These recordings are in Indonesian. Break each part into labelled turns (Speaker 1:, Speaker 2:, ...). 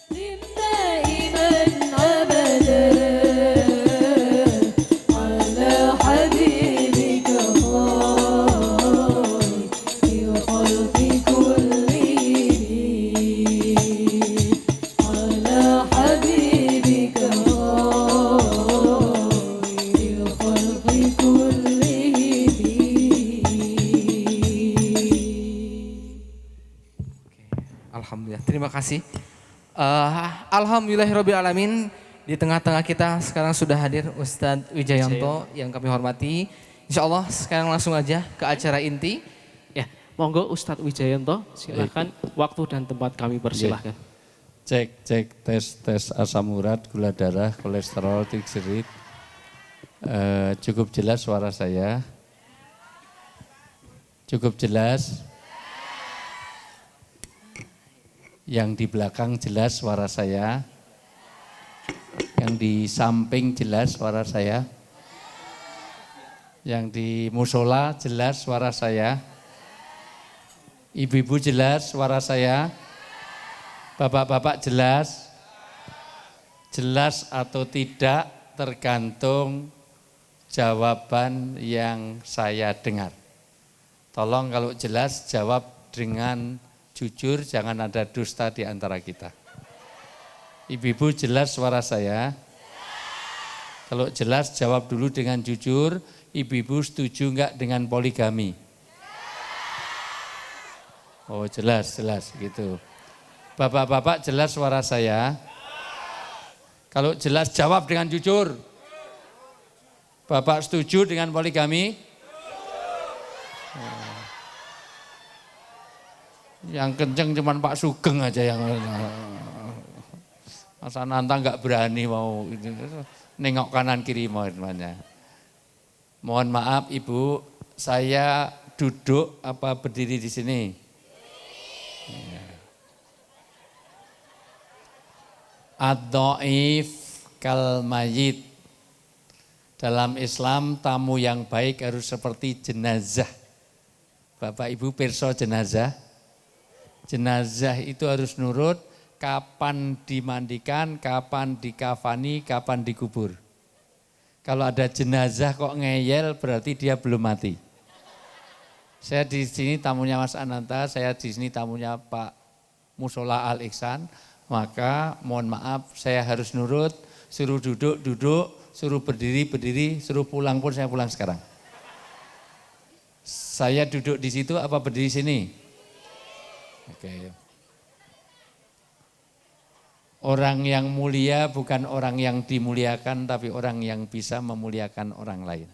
Speaker 1: دائما أبدا على حبيبك خير الخلق كلهم على حبيبك خير الخلق كلهم.
Speaker 2: Alhamdulillah, terima kasih. Alhamdulillahirrabbilalamin. Di tengah-tengah kita sekarang sudah hadir Ustadz Wijayanto yang kami hormati. Insya Allah sekarang langsung aja ke acara inti.
Speaker 3: Ya, monggo Ustadz Wijayanto, silakan waktu dan tempat kami persilahkan.
Speaker 4: Cek tes asam urat, gula darah, kolesterol, trigliserid. Cukup jelas suara saya? Cukup jelas? Yang di belakang jelas suara saya? Yang di samping jelas suara saya? Yang di musola jelas suara saya? Ibu-ibu jelas suara saya? Bapak-bapak jelas? Jelas atau tidak tergantung jawaban yang saya dengar. Tolong kalau jelas jawab dengan jujur, jangan ada dusta di antara kita. Ibu-ibu jelas suara saya? Kalau jelas jawab dulu dengan jujur, ibu-ibu setuju enggak dengan poligami? Oh jelas gitu. Bapak-bapak jelas suara saya? Kalau jelas jawab dengan jujur. Bapak setuju dengan poligami? Yang kenceng cuman Pak Sugeng aja yang Masa Nanta nggak berani mau nengok kanan kiri namanya. Mohon maaf Ibu, saya duduk apa berdiri di sini? Ad-dhaif kal mayit. Dalam Islam tamu yang baik harus seperti jenazah. Bapak Ibu pirsa jenazah? Jenazah itu harus nurut kapan dimandikan, kapan dikafani, kapan dikubur. Kalau ada jenazah kok ngeyel berarti dia belum mati. Saya di sini tamunya Mas Ananta, saya di sini tamunya Pak Musola Al Ihsan, maka mohon maaf saya harus nurut, suruh duduk, suruh berdiri, suruh pulang pun saya pulang sekarang. Saya duduk di situ apa berdiri sini? Oke. Orang yang mulia bukan orang yang dimuliakan, tapi orang yang bisa memuliakan orang lain.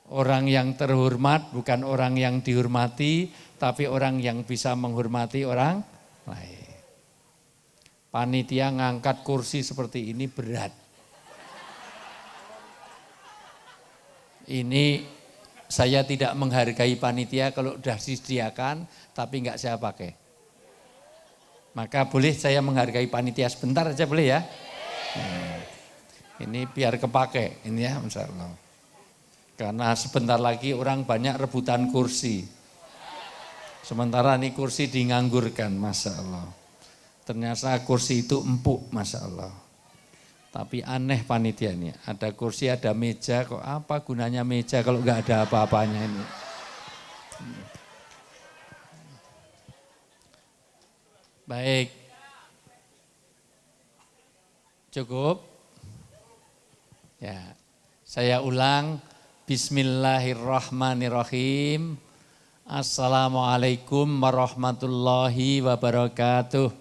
Speaker 4: Orang yang terhormat bukan orang yang dihormati, tapi orang yang bisa menghormati orang lain. Panitia ngangkat kursi seperti ini berat. Ini saya tidak menghargai panitia kalau sudah disediakan, tapi enggak saya pakai. Maka boleh saya menghargai panitia sebentar aja boleh ya? Ini biar kepake, ini ya Masya Allah. Karena sebentar lagi orang banyak rebutan kursi. Sementara ini kursi dianggurkan, Masya Allah. Ternyata kursi itu empuk, Masya Allah. Tapi aneh panitia ini, ada kursi, ada meja, kok apa gunanya meja kalau enggak ada apa-apanya ini. Baik, cukup? Ya, saya ulang, Bismillahirrahmanirrahim. Assalamualaikum warahmatullahi wabarakatuh.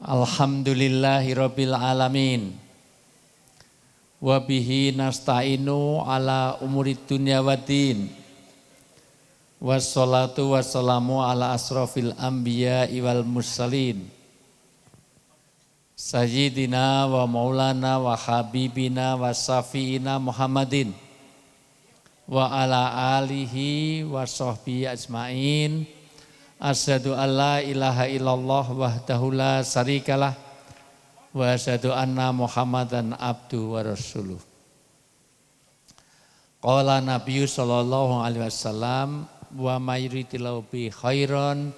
Speaker 4: Alhamdulillahirabbil alamin. Wa bihi nasta'inu ala umurid dunya waddin. Wassalatu wassalamu ala asrofil anbiya wal mursalin. Sayyidina wa maulana wa habibina wa safiina Muhammadin wa ala alihi wa sahbihi ajmain. Asyhadu an la ilaha illallah wahdahu la syarikalah wa asyhadu anna Muhammadan abduhu wa rasuluh. Qala Nabi sallallahu alaihi wasallam wa may yuridillahu bi khairan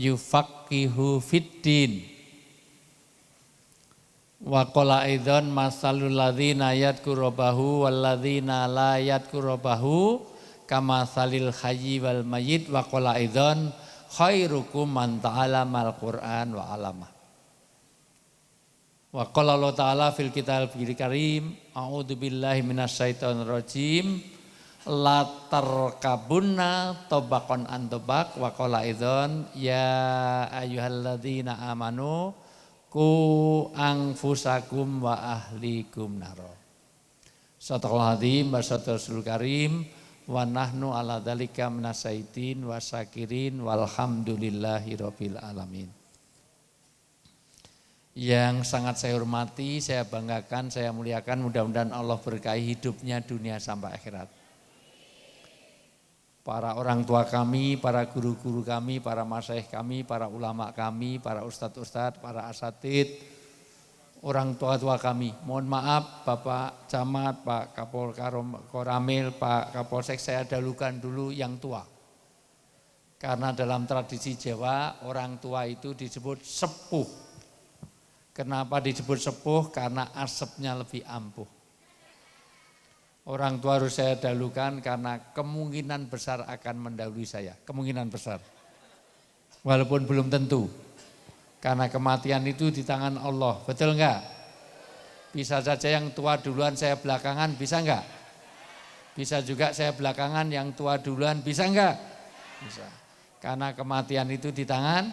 Speaker 4: yufaqihu fiddin. Wa qala aidan masalul ladzina yadhkurubahu wal ladzina la yadhkurubahu kama salil hayyi wal mayyit. Wa qala aidan khairukum man ta'allamal Qur'an wa 'allamah. Wa qala Allah ta'ala fil kitabil karim a'udzu billahi minasyaitonir rajim la tarkabunna tabaqan an tabaq. Wa qala idzan ya ayyuhalladzina amanu ku anfusakum wa ahlikum naro. Sadaqallahul azim wa sadaqal karim wa nahnu ala dzalika minasyaitin wasyakirin walhamdulillahi rabbil alamin. Yang sangat saya hormati, saya banggakan, saya muliakan, mudah-mudahan Allah berkahi hidupnya dunia sampai akhirat. Para orang tua kami, para guru-guru kami, para masyaikh kami, para ulama kami, para ustadz-ustadz, para asatid, orang tua-tua kami. Mohon maaf Bapak Camat, Pak Kapol Koramil, Pak Kapolsek, saya dahulukan dulu yang tua. Karena dalam tradisi Jawa, orang tua itu disebut sepuh. Kenapa disebut sepuh? Karena asapnya lebih ampuh. Orang tua harus saya dahulukan karena kemungkinan besar akan mendahului saya. Kemungkinan besar. Walaupun belum tentu. Karena kematian itu di tangan Allah. Betul enggak? Bisa saja yang tua duluan saya belakangan, bisa enggak? Bisa juga saya belakangan yang tua duluan, bisa enggak? Bisa. Karena kematian itu di tangan.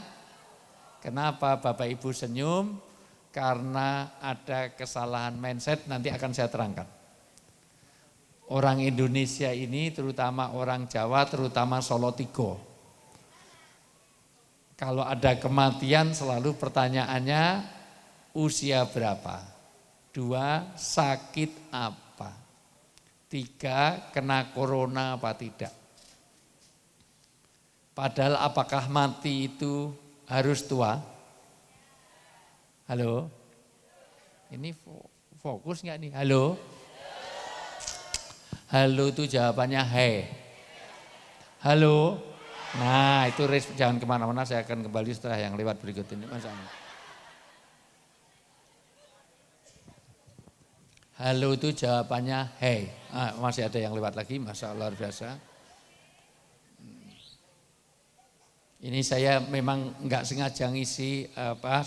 Speaker 4: Kenapa Bapak Ibu senyum? Karena ada kesalahan mindset, nanti akan saya terangkan. Orang Indonesia ini, terutama orang Jawa, terutama Solo Tigo. Kalau ada kematian selalu pertanyaannya usia berapa? 2, sakit apa? 3, kena corona apa tidak? Padahal apakah mati itu harus tua? Halo? Ini fokus nggak nih? Halo? Halo itu jawabannya hai. Halo? Nah itu jangan kemana-mana, saya akan kembali setelah yang lewat berikut ini. Mas Amin. Halo itu jawabannya hai. Masih ada yang lewat lagi, Masya Allah luar biasa. Ini saya memang enggak sengaja ngisi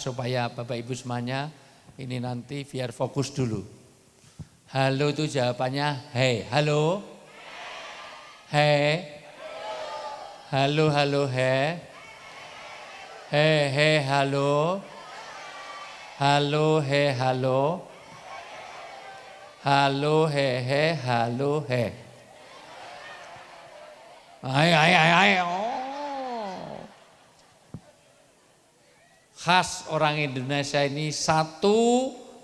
Speaker 4: supaya Bapak Ibu semuanya ini nanti biar fokus dulu. Halo itu jawabannya hey. Halo? Hey. Halo, halo, hey. Hey, hey, halo. Halo, hey, halo. Halo, hey, hey, halo, hey. Hai. Oh. Khas orang Indonesia ini, 1,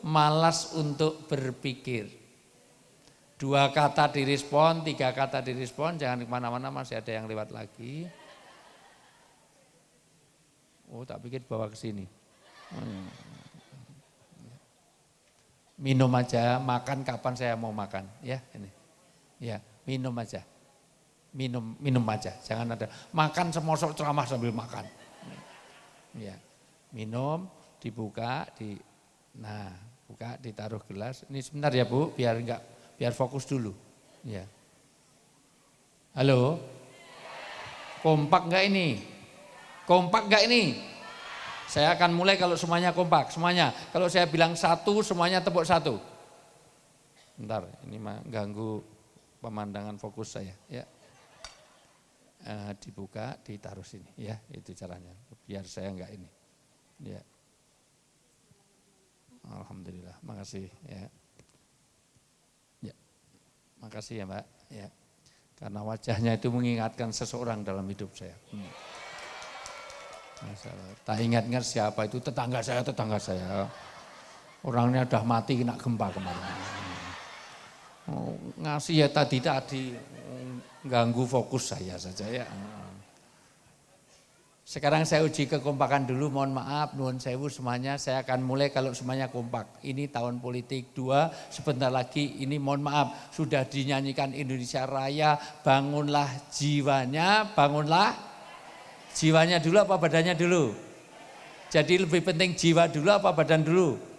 Speaker 4: malas untuk berpikir. 2 kata direspon, 3 kata direspon, jangan kemana-mana, masih ada yang lewat lagi. Oh tak pikir bawa ke sini. Minum aja, makan kapan saya mau makan, ya ini. Ya, minum aja. Minum aja, jangan ada makan semosok ceramah sambil makan. Ya. Minum, dibuka, buka, ditaruh gelas. Ini sebentar ya Bu, biar fokus dulu. Ya. Halo? Kompak enggak ini? Kompak enggak ini? Saya akan mulai kalau semuanya kompak, semuanya. Kalau saya bilang 1, semuanya tepuk 1. Bentar, ini mah ganggu pemandangan fokus saya. Ya. Dibuka, ditaruh sini. Ya, itu caranya. Biar saya enggak ini. Ya. Alhamdulillah, makasih ya. Ya. Makasih ya, Mbak, ya. Karena wajahnya itu mengingatkan seseorang dalam hidup saya. Masalah. Tak ingat-ingat siapa itu tetangga saya. Orangnya udah mati kena gempa kemarin. Ngasih ya tadi ganggu fokus saya saja ya. Sekarang saya uji kekompakan dulu, mohon maaf, nuwun sewu semuanya, saya akan mulai kalau semuanya kompak. Ini tahun politik 2, sebentar lagi ini mohon maaf, sudah dinyanyikan Indonesia Raya, bangunlah jiwanya dulu apa badannya dulu? Jadi lebih penting jiwa dulu apa badan dulu?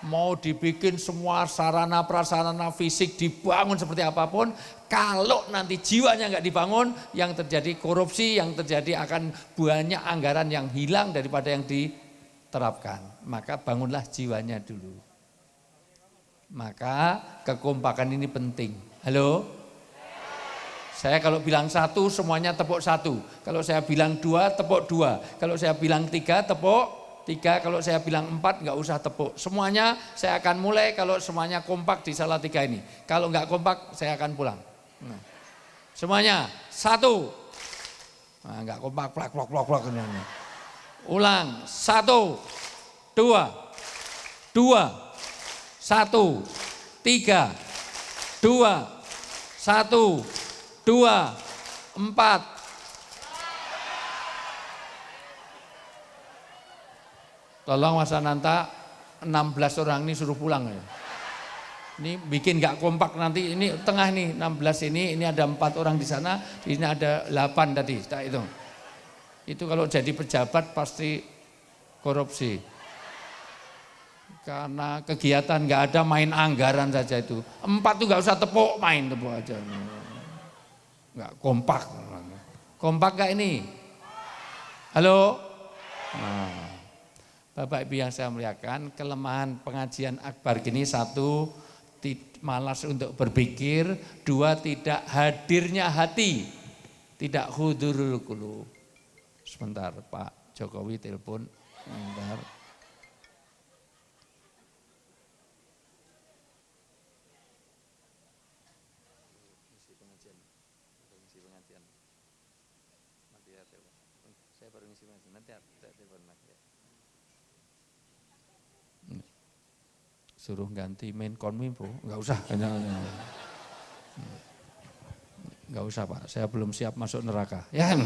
Speaker 4: Mau dibikin semua sarana prasarana fisik dibangun seperti apapun, kalau nanti jiwanya nggak dibangun, yang terjadi korupsi, yang terjadi akan banyak anggaran yang hilang daripada yang diterapkan. Maka bangunlah jiwanya dulu. Maka kekompakan ini penting. Halo? Saya kalau bilang 1 semuanya tepuk 1. Kalau saya bilang 2 tepuk 2. Kalau saya bilang 3 tepuk 3, kalau saya bilang 4 nggak usah tepuk. Semuanya saya akan mulai kalau semuanya kompak di Salatiga ini. Kalau nggak kompak saya akan pulang. Nah. Semuanya 1. Nah, nggak kompak plak. Ulang 1, 2, 2, 1, 3, 2, 1, 2, 4. Tolong Mas Ananta, 16 orang ini suruh pulang ya. Ini bikin gak kompak nanti, ini tengah nih 16 ini ada 4 orang di sana, di sini ada 8 tadi, tak itu. Itu kalau jadi pejabat pasti korupsi. Karena kegiatan gak ada, main anggaran saja itu. 4 tuh gak usah tepuk, main tepuk aja. Gak kompak. Kompak gak ini? Halo? Nah. Bapak Ibu yang saya muliakan, kelemahan pengajian akbar gini 1, malas untuk berpikir, 2, tidak hadirnya hati, tidak hudurul qulub. Sebentar Pak Jokowi telepon, sebentar. Saya baru ngisi pengajian, nanti telepon lagi ya. Suruh ganti main konminfo, enggak usah, enggak usah Pak, saya belum siap masuk neraka. Ya.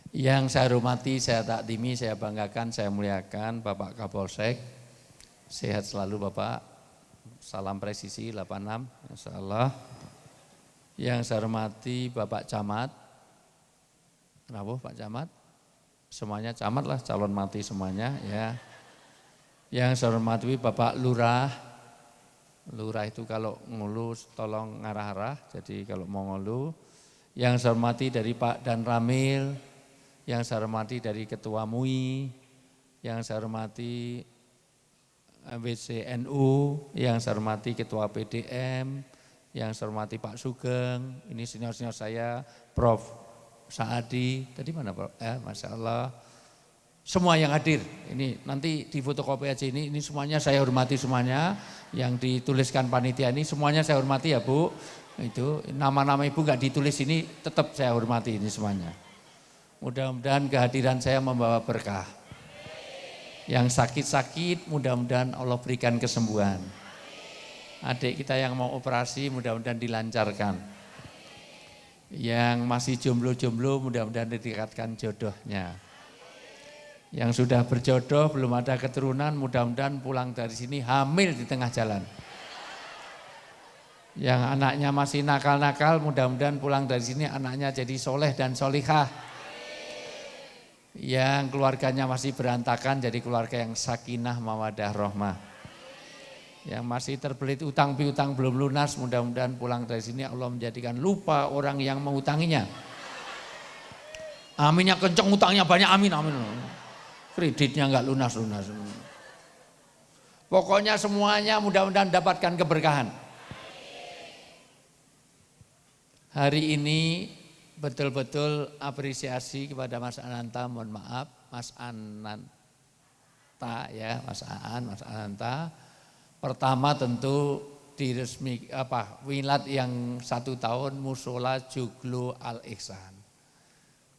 Speaker 4: Yang saya hormati, saya takdimi, saya banggakan, saya muliakan Bapak Kapolsek, sehat selalu Bapak, salam presisi 86, insyaallah. Yang saya hormati Bapak Camat, kenapa Pak Camat? Semuanya camat lah, calon mati semuanya ya. Yang saya hormati Bapak Lurah. Lurah itu kalau ngulu tolong ngarah-arah, jadi kalau mau ngulu. Yang saya hormati dari Pak Dan Ramil, yang saya hormati dari Ketua MUI, yang saya hormati WCNU, yang saya hormati Ketua PDM, yang saya hormati Pak Sugeng, ini senior-senior saya, Prof. Saadi, tadi mana Prof? Masya Allah. Semua yang hadir, ini nanti di fotokopi aja ini semuanya saya hormati semuanya, yang dituliskan panitia ini semuanya saya hormati ya Bu, itu nama-nama Ibu nggak ditulis ini tetap saya hormati ini semuanya. Mudah-mudahan kehadiran saya membawa berkah. Yang sakit-sakit mudah-mudahan Allah berikan kesembuhan. Adik kita yang mau operasi mudah-mudahan dilancarkan. Yang masih jomblo-jomblo mudah-mudahan didekatkan jodohnya. Yang sudah berjodoh, belum ada keturunan, mudah-mudahan pulang dari sini hamil di tengah jalan. Yang anaknya masih nakal-nakal, mudah-mudahan pulang dari sini anaknya jadi soleh dan solihah. Yang keluarganya masih berantakan, jadi keluarga yang sakinah, mawadah, rahmah. Yang masih terbelit utang piutang belum lunas, mudah-mudahan pulang dari sini Allah menjadikan lupa orang yang mengutanginya. Aminnya kenceng, utangnya banyak, amin, amin. Kreditnya enggak lunas-lunas. Pokoknya semuanya mudah-mudahan dapatkan keberkahan. Hari ini betul-betul apresiasi kepada Mas Ananta, mohon maaf, Mas Ananta ya, Mas Ananta. Pertama tentu diresmi milad yang 1 tahun Musola Joglo Al Ihsan.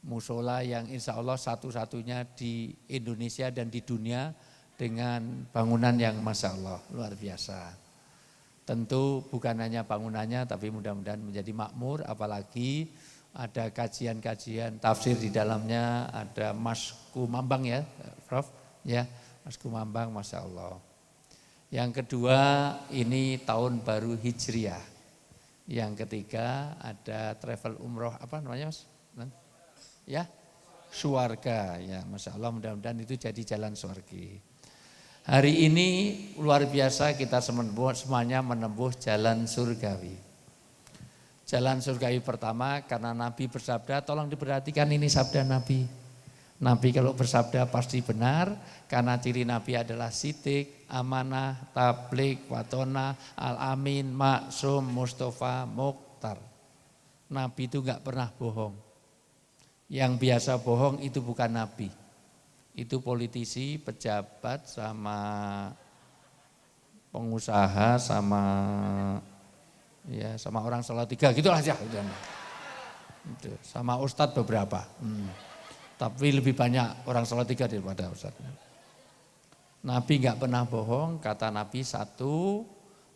Speaker 4: Musola yang insya Allah satu-satunya di Indonesia dan di dunia dengan bangunan yang Masya Allah luar biasa. Tentu bukan hanya bangunannya tapi mudah-mudahan menjadi makmur, apalagi ada kajian-kajian tafsir di dalamnya, ada Mas Kumambang ya, Prof. Ya, Mas Kumambang, Masya Allah. Yang kedua ini tahun baru Hijriah. Yang ketiga ada travel umroh, apa namanya Mas? Ya, Suwarga. Ya, Masya Allah, mudah-mudahan itu jadi jalan surga. Hari ini luar biasa kita semuanya menempuh jalan surgawi. Jalan surgawi pertama karena Nabi bersabda, tolong diperhatikan ini sabda Nabi. Nabi kalau bersabda pasti benar, karena ciri Nabi adalah sidik, amanah, tabligh, watona, al-amin, maksum, mustafa, mukhtar. Nabi itu enggak pernah bohong. Yang biasa bohong itu bukan Nabi. Itu politisi, pejabat, sama pengusaha, sama orang Salatiga, gitulah aja. Sama ustadz beberapa. Tapi lebih banyak orang Salatiga daripada ustadz. Nabi enggak pernah bohong, kata Nabi satu,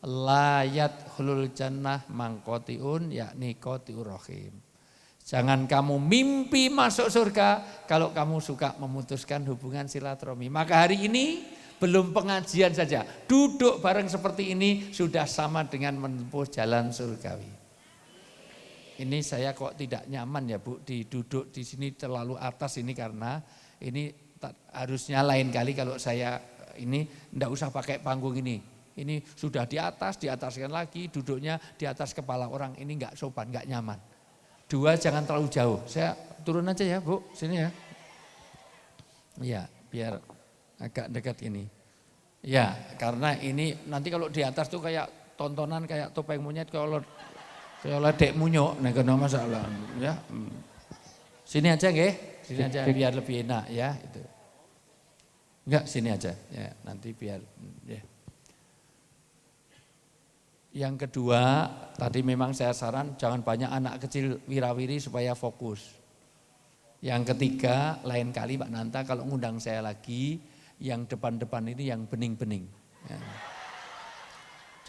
Speaker 4: layat khulul jannah mangkotiun yakni kotiur rahim. Jangan kamu mimpi masuk surga kalau kamu suka memutuskan hubungan silaturahmi. Maka hari ini belum pengajian saja, duduk bareng seperti ini sudah sama dengan menempuh jalan surgawi. Ini saya kok tidak nyaman ya Bu, duduk di sini terlalu atas ini karena ini harusnya lain kali kalau saya ini enggak usah pakai panggung ini. Ini sudah diataskan lagi, duduknya di atas kepala orang, ini enggak sopan, enggak nyaman. Dua, jangan terlalu jauh. Saya turun aja ya Bu, sini ya. Iya, biar agak dekat ini. Ya, karena ini nanti kalau di atas tuh kayak tontonan kayak topeng monyet, kalau ledek munyuk, nah kena masalah. Ya, sini aja nggih, sini aja biar lebih enak ya. Itu. Enggak, sini aja. Ya, nanti biar. Ya. Yang kedua, tadi memang saya saran jangan banyak anak kecil wirawiri supaya fokus. Yang ketiga, lain kali Pak Nanta kalau ngundang saya lagi, yang depan-depan ini yang bening-bening. Ya.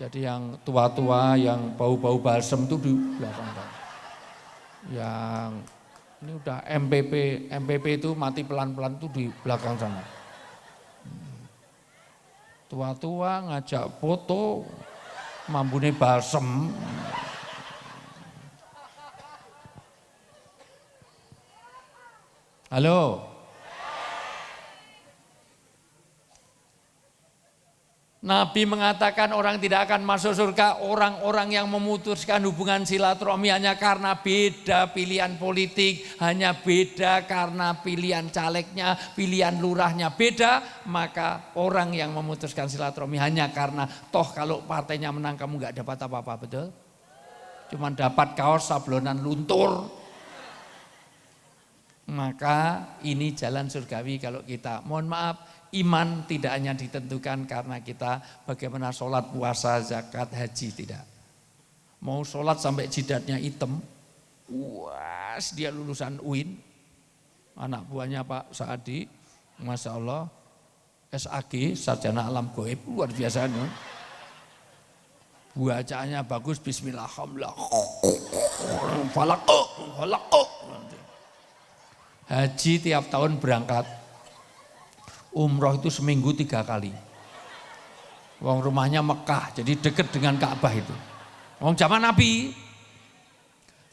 Speaker 4: Jadi yang tua-tua, yang bau-bau balsem itu di belakang. Yang ini udah MPP itu mati pelan-pelan itu di belakang sana. Tua-tua ngajak foto, mambune balsem. Halo. Nabi mengatakan orang tidak akan masuk surga orang-orang yang memutuskan hubungan silaturahmi hanya karena beda pilihan politik, hanya beda karena pilihan calegnya, pilihan lurahnya beda, maka orang yang memutuskan silaturahmi hanya karena toh kalau partainya menang kamu nggak dapat apa-apa, betul? Cuman dapat kaos sablonan luntur. Maka ini jalan surgawi kalau kita, mohon maaf, iman tidak hanya ditentukan karena kita bagaimana sholat, puasa, zakat, haji, tidak. Mau sholat sampai jidatnya hitam, puas dia lulusan UIN, anak buahnya Pak Saadi, Masya Allah, SAG, Sarjana Alam Goib, luar biasa. No? Bacaannya bagus, bismillahirrahmanirrahim, falaq. Haji tiap tahun berangkat. Umroh itu seminggu 3 kali. Wong rumahnya Mekah, jadi dekat dengan Ka'bah itu. Wong zaman Nabi.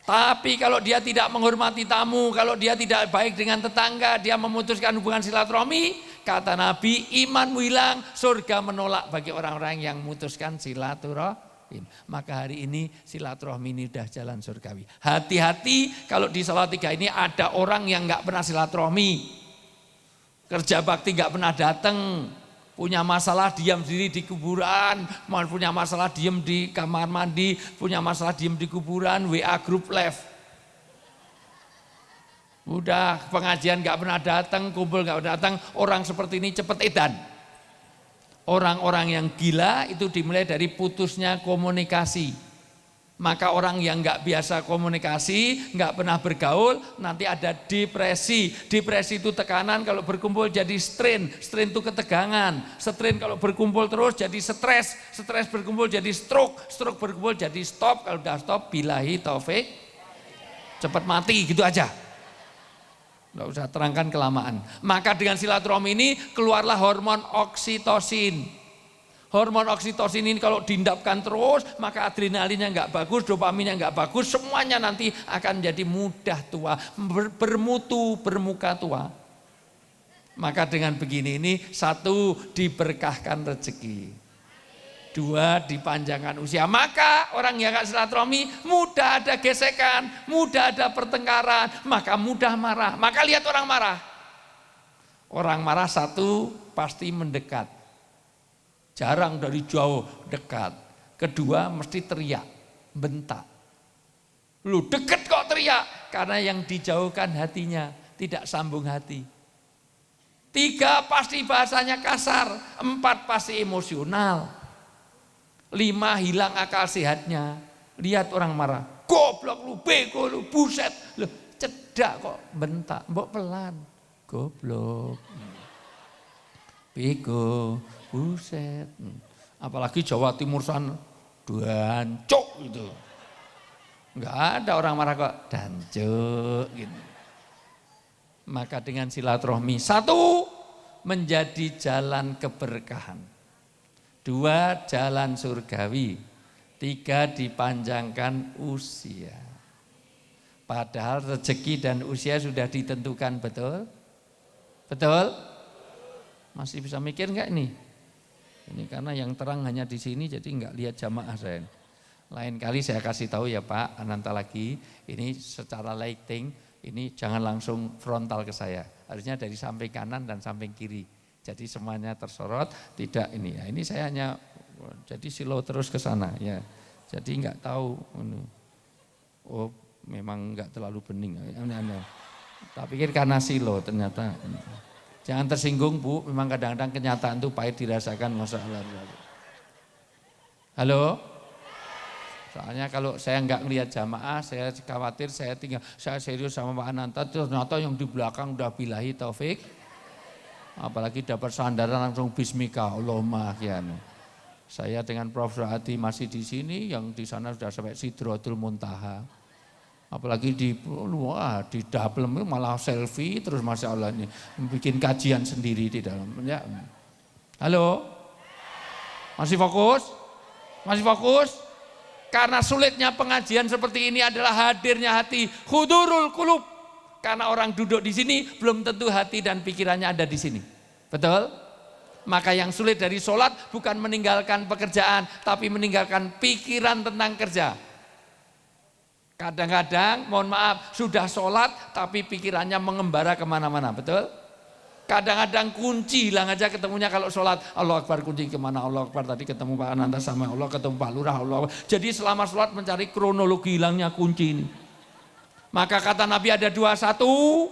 Speaker 4: Tapi kalau dia tidak menghormati tamu, kalau dia tidak baik dengan tetangga, dia memutuskan hubungan silaturahmi, kata Nabi, imanmu hilang, surga menolak bagi orang-orang yang memutuskan silaturahmi. Maka hari ini silaturahmi ini sudah jalan surgawi. Hati-hati kalau di Salatiga ini ada orang yang enggak pernah silaturahmi. Kerja bakti enggak pernah datang. Punya masalah diam diri di kuburan, punya masalah diam di kamar mandi, punya masalah diam di kuburan, WA group left. Udah pengajian enggak pernah datang, kumpul enggak pernah datang, orang seperti ini cepat edan. Orang-orang yang gila itu dimulai dari putusnya komunikasi. Maka orang yang nggak biasa komunikasi, nggak pernah bergaul, nanti ada depresi. Depresi itu tekanan, kalau berkumpul jadi strain. Strain itu ketegangan. Strain kalau berkumpul terus jadi stres. Stres berkumpul jadi stroke. Stroke berkumpul jadi stop. Kalau udah stop, billahi taufik. cepat mati gitu aja. Nggak usah terangkan kelamaan. Maka dengan silaturahmi ini keluarlah hormon oksitosin. Hormon oksitosin ini kalau diendapkan terus, maka adrenalinnya nggak bagus, dopaminnya nggak bagus, semuanya nanti akan jadi mudah tua, bermutu, bermuka tua. Maka dengan begini ini, satu, diberkahkan rezeki. Dua, dipanjangkan usia. Maka orang yang nggak silaturahmi mudah ada gesekan, mudah ada pertengkaran, maka mudah marah. Maka lihat orang marah. Orang marah satu pasti mendekat. Jarang dari jauh dekat. Kedua mesti teriak, bentak. Lu deket kok teriak? Karena yang dijauhkan hatinya, tidak sambung hati. Tiga pasti bahasanya kasar. Empat pasti emosional. Lima hilang akal sehatnya. Lihat orang marah. Goblok lu, bego lu, buset. Lu cedak kok bentak, mbok pelan. Goblok. Bego, buset. Apalagi Jawa Timur sana dancuk gitu. Enggak ada orang marah kok dancuk gitu. Maka dengan silaturahmi, satu, menjadi jalan keberkahan. Dua, jalan surgawi. Tiga, dipanjangkan usia. Padahal rezeki dan usia sudah ditentukan, betul? Betul? Masih bisa mikir enggak ini? Ini karena yang terang hanya di sini, jadi enggak lihat jamaah saya. Lain kali saya kasih tahu ya Pak Ananta lagi, ini secara lighting, ini jangan langsung frontal ke saya. Harusnya dari samping kanan dan samping kiri. Jadi semuanya tersorot, tidak ini ya. Ini saya hanya jadi silau terus ke sana ya. Jadi enggak tahu. Oh memang enggak terlalu bening. Tak pikir karena silo ternyata. Jangan tersinggung Bu, memang kadang-kadang kenyataan itu pahit dirasakan masalah. Halo? Soalnya kalau saya enggak melihat jamaah, saya khawatir saya serius sama Pak Ananta, ternyata yang di belakang udah billahi taufik. Apalagi dapat sandaran langsung bismika Allahumma akhyan. Saya dengan Prof. Adi masih di sini, yang di sana sudah sampai Sidratul Muntaha. Apalagi di Daplem malah selfie terus Masya Allah ini bikin kajian sendiri di dalam. Ya. Halo? Masih fokus? Masih fokus? Karena sulitnya pengajian seperti ini adalah hadirnya hati hudurul qulub. Karena orang duduk di sini belum tentu hati dan pikirannya ada di sini. Betul? Maka yang sulit dari sholat bukan meninggalkan pekerjaan, tapi meninggalkan pikiran tentang kerja. Kadang-kadang, mohon maaf, sudah sholat tapi pikirannya mengembara kemana-mana. Betul? Kadang-kadang kunci hilang aja ketemunya kalau sholat. Allah Akbar, kunci kemana? Allah Akbar, tadi ketemu Pak Ananta sama Allah, ketemu Pak Lurah, Allah. Jadi selama sholat mencari kronologi hilangnya kunci ini. Maka kata Nabi ada dua, satu,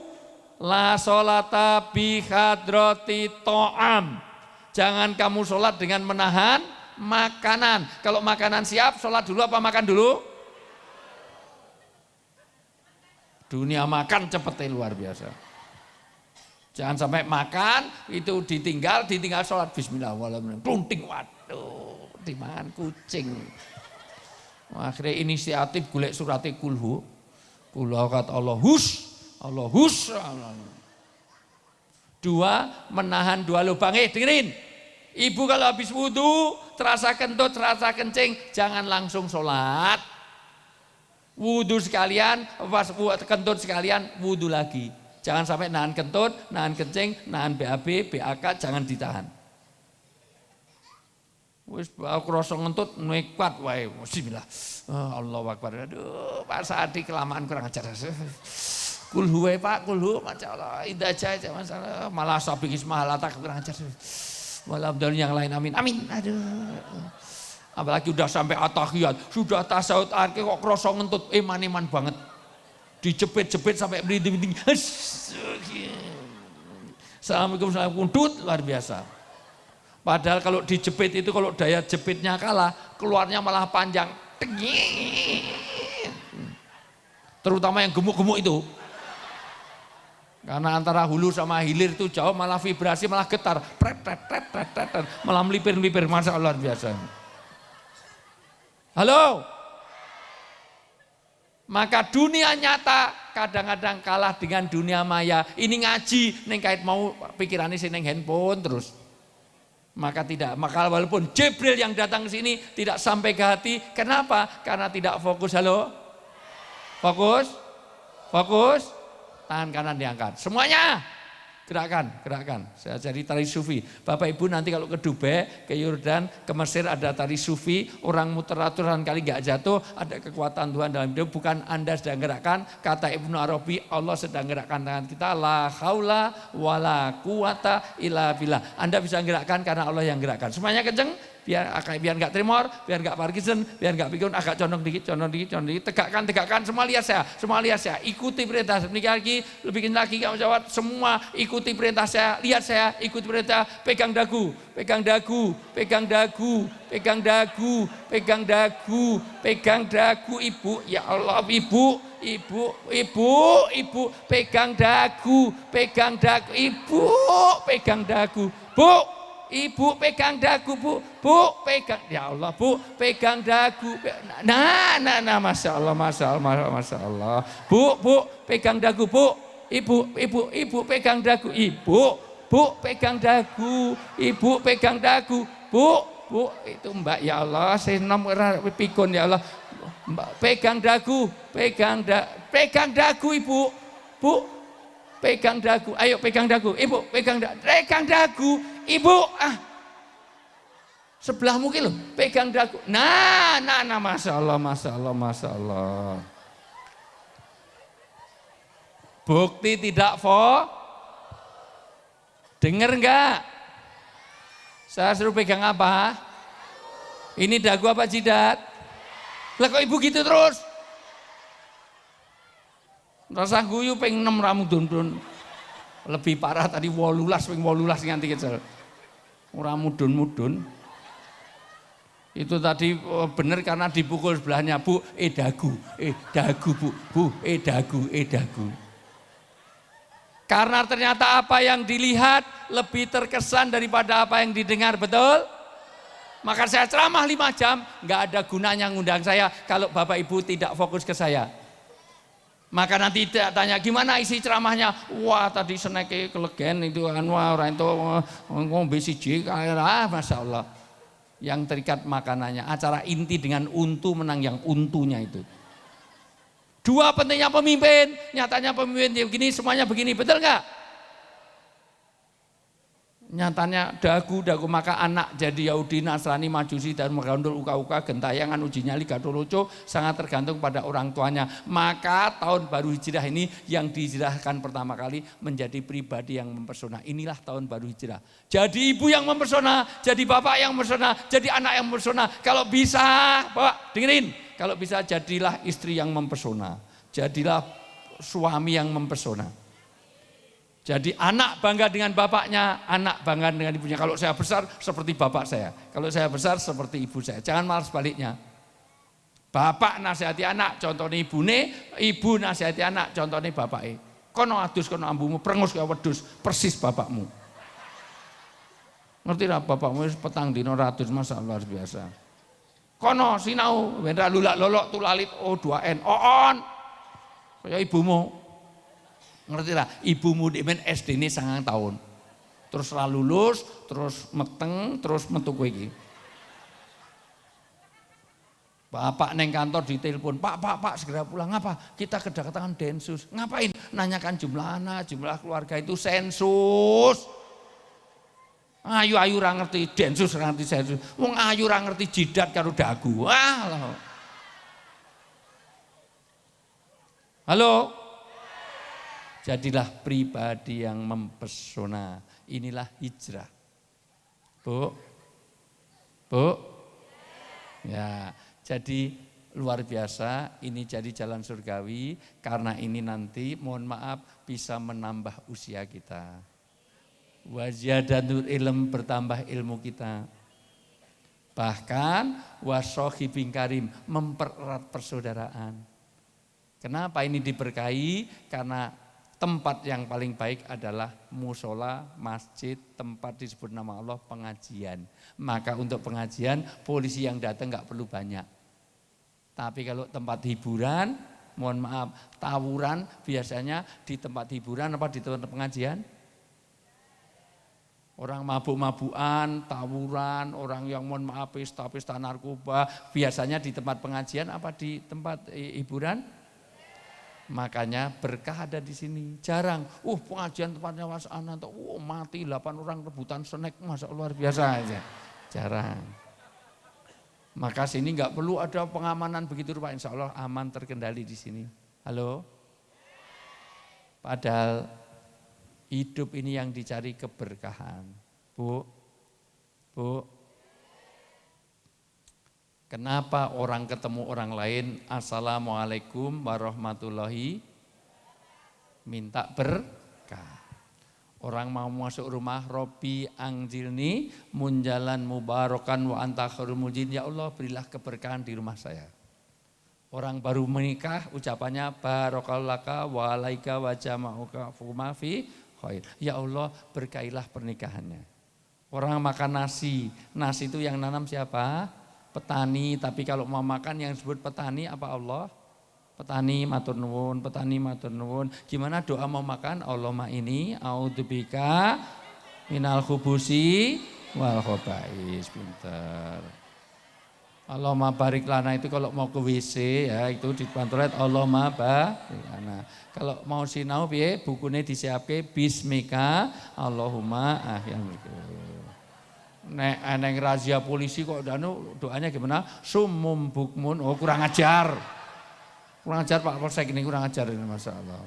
Speaker 4: la sholata bi hadrati to'am. Jangan kamu sholat dengan menahan makanan. Kalau makanan siap, sholat dulu apa makan dulu? Dunia makan cepetnya luar biasa. Jangan sampai makan, itu ditinggal sholat bismillahirrahmanirrahim. Plunting, waduh, dimakan kucing. Akhirnya inisiatif golek surati kulhu. Kula kata Allah hus. Dua, menahan dua lubang. Dengerin. Ibu kalau habis wudhu, terasa kentut, terasa kencing, jangan langsung sholat. Wudhu sekalian, pas kentut sekalian, wudhu lagi. Jangan sampai nahan kentut, nahan kencing, nahan BAB, BAK, jangan ditahan. Wis krasa ngentut nekat wae. Bismillah. Allahu Akbar. Aduh, Pak Saadi kelamaan kurang ajar. Kulhu wae Pak, kulhu masyaallah. Indah aja masalah. Malah sabikis malah tak kurang ajar. Malah yang lain amin. Amin. Aduh. Apalagi udah sampai atahiyat, sudah tasawuf akhir kok krasa ngentut eman-eman banget. Dijepit-jepit sampai merinding. Assalamualaikum warahmatullahi wabarakatuh. Luar biasa. Padahal kalau dijepit itu kalau daya jepitnya kalah, keluarnya malah panjang. Terutama yang gemuk-gemuk itu. Karena antara hulu sama hilir itu jauh, malah vibrasi, malah getar. Malah melipir-melipir, Masya Allah, luar biasa. Halo? Maka dunia nyata kadang-kadang kalah dengan dunia maya. Ini ngaji, neng kait mau pikirannya sih neng handphone terus. Maka walaupun Jibril yang datang ke sini tidak sampai ke hati. Kenapa? Karena tidak fokus. Halo? Fokus? Fokus? Tangan kanan diangkat. Semuanya gerakan. Saya jadi tari sufi. Bapak Ibu nanti kalau ke Dubai, ke Yordan, ke Mesir ada tari sufi. Orang muter ratusan kali gak jatuh. Ada kekuatan Tuhan dalam hidup. Bukan Anda sedang gerakkan. Kata Ibnu Arabi, Allah sedang gerakkan tangan kita. La haula wa la quwata illa billah. Anda bisa gerakkan karena Allah yang gerakkan. Semuanya kenceng. Biar nggak tremor, biar nggak Parkinson, biar nggak pikun, agak condong dikit, tegakkan, semua lihat saya, ikuti perintah, sedikit lagi, lebih lagi kamu jawab, semua ikuti perintah saya, lihat saya, ikuti perintah, pegang dagu, ibu, ya Allah ibu, pegang dagu, ibu, pegang dagu, bu. Ibu pegang dagu, bu pegang, ya Allah bu pegang dagu, nah, masya Allah, bu pegang dagu, bu, ibu pegang dagu, bu pegang dagu, bu itu Mbak, ya Allah, saya nomor pikun, ya Allah, Mbak pegang dagu, ibu, bu pegang dagu, ayo pegang dagu, ibu pegang dagu, ibu, sebelah mungkin loh, pegang dagu, nah, masya Allah. Bukti tidak dengar enggak? Saya suruh pegang apa? Ini dagu apa jidat? Lah kok ibu gitu terus? Rasa guyu peng 6 ramu dun. Lebih parah tadi 18 nganti kecil. Ora mudun. Itu tadi benar karena dipukul sebelahnya, bu, dagu, bu, dagu. Karena ternyata apa yang dilihat lebih terkesan daripada apa yang didengar, betul? Maka saya ceramah 5 jam, nggak ada gunanya ngundang saya kalau Bapak Ibu tidak fokus ke saya. Maka nanti tanya gimana isi ceramahnya, wah tadi seneke kelegen itu orang itu ngombe siji, masya Allah. Yang terikat makanannya, acara inti dengan untu menang yang untunya itu. 2 pentingnya pemimpin, nyatanya pemimpin begini, semuanya begini, betul nggak? Nyatanya dagu, maka anak jadi Yahudi, Nasrani, Majusi, dan megandul uka-uka, gentayangan, uji nyali, gaduh lucu, sangat tergantung pada orang tuanya. Maka tahun baru hijrah ini yang dihijrahkan pertama kali menjadi pribadi yang mempesona. Inilah tahun baru hijrah. Jadi ibu yang mempesona, jadi bapak yang mempesona, jadi anak yang mempesona. Kalau bisa, Bapak dengerin, kalau bisa jadilah istri yang mempesona, jadilah suami yang mempesona. Jadi anak bangga dengan bapaknya, anak bangga dengan ibunya. Kalau saya besar seperti bapak saya, kalau saya besar seperti ibu saya. Jangan malah sebaliknya. Bapak nasihati anak, contohnya ibune, ibu nasihati anak, contohnya bapaknya. Kono adus, kono ambumu, prengus kaya wedus, persis bapakmu. Ngerti lah bapakmu petang dino ratus, masa luar biasa. Kono sinau, wendra lulak lolok tulalit, oh 2N, on. Kaya ibumu. Ngerti lah, ibumu di SD ini 9 tahun. Terus lulus, terus meteng, terus metu kowe iki. Bapak neng kantor ditelepon, Pak, segera pulang. Ngapa? Kita kedatangan Densus. Ngapain? Nanyakan jumlah anak, jumlah keluarga itu sensus. Ayu ra ngerti Densus, ra ngerti sensus. Wong ayu ra ngerti jidat karo dagu. Halo? Jadilah pribadi yang mempesona. Inilah hijrah. Bu. Ya, jadi luar biasa. Ini jadi jalan surgawi. Karena ini nanti, mohon maaf, bisa menambah usia kita. Waziyadatul ilm, bertambah ilmu kita. Bahkan wasohibin karim, mempererat persaudaraan. Kenapa ini diberkahi? Karena tempat yang paling baik adalah musola, masjid, tempat disebut nama Allah, pengajian. Maka untuk pengajian, polisi yang datang nggak perlu banyak. Tapi kalau tempat hiburan, Mohon maaf, tawuran biasanya di tempat hiburan apa di tempat pengajian? Orang mabuk-mabukan, tawuran, orang yang mohon maaf pesta-pesta narkoba, biasanya di tempat pengajian apa di tempat hiburan? Makanya berkah ada di sini. Jarang, pengajian tempatnya Mas Ananto, mati 8 orang rebutan snack, masa luar biasa aja. Jarang. Maka sini nggak perlu ada pengamanan begitu rupa, insya Allah aman terkendali di sini. Halo? Padahal hidup ini yang dicari keberkahan. Bu, kenapa orang ketemu orang lain, Assalamualaikum warahmatullahi, minta berkah. Orang mau masuk rumah, Robi angjilni munjalan mubarakan wa anta khairul mujin. Ya Allah, berilah keberkahan di rumah saya. Orang baru menikah, ucapannya barakalaka wa alaika wa jama'uka fuma fi khair. Ya Allah, berkailah pernikahannya. Orang makan nasi itu yang nanam siapa? Petani, tapi kalau mau makan yang disebut petani apa Allah? Petani matur nuwun, petani matur nuwun. Gimana doa mau makan? Allahumma ini a'udzubika minal khubusi wal khaba'is. Pinter. Allahumma barik lana itu kalau mau ke WC ya itu di depan toilet Allahumma barik lana. Kalau mau sinau piye bukune disiapke bismika Allahumma Nek eneng razia polisi kok doanya gimana? Sumum bukmun. Kurang ajar. Kurang ajar Pak Polsek ini, kurang ajar ini, Masya Allah.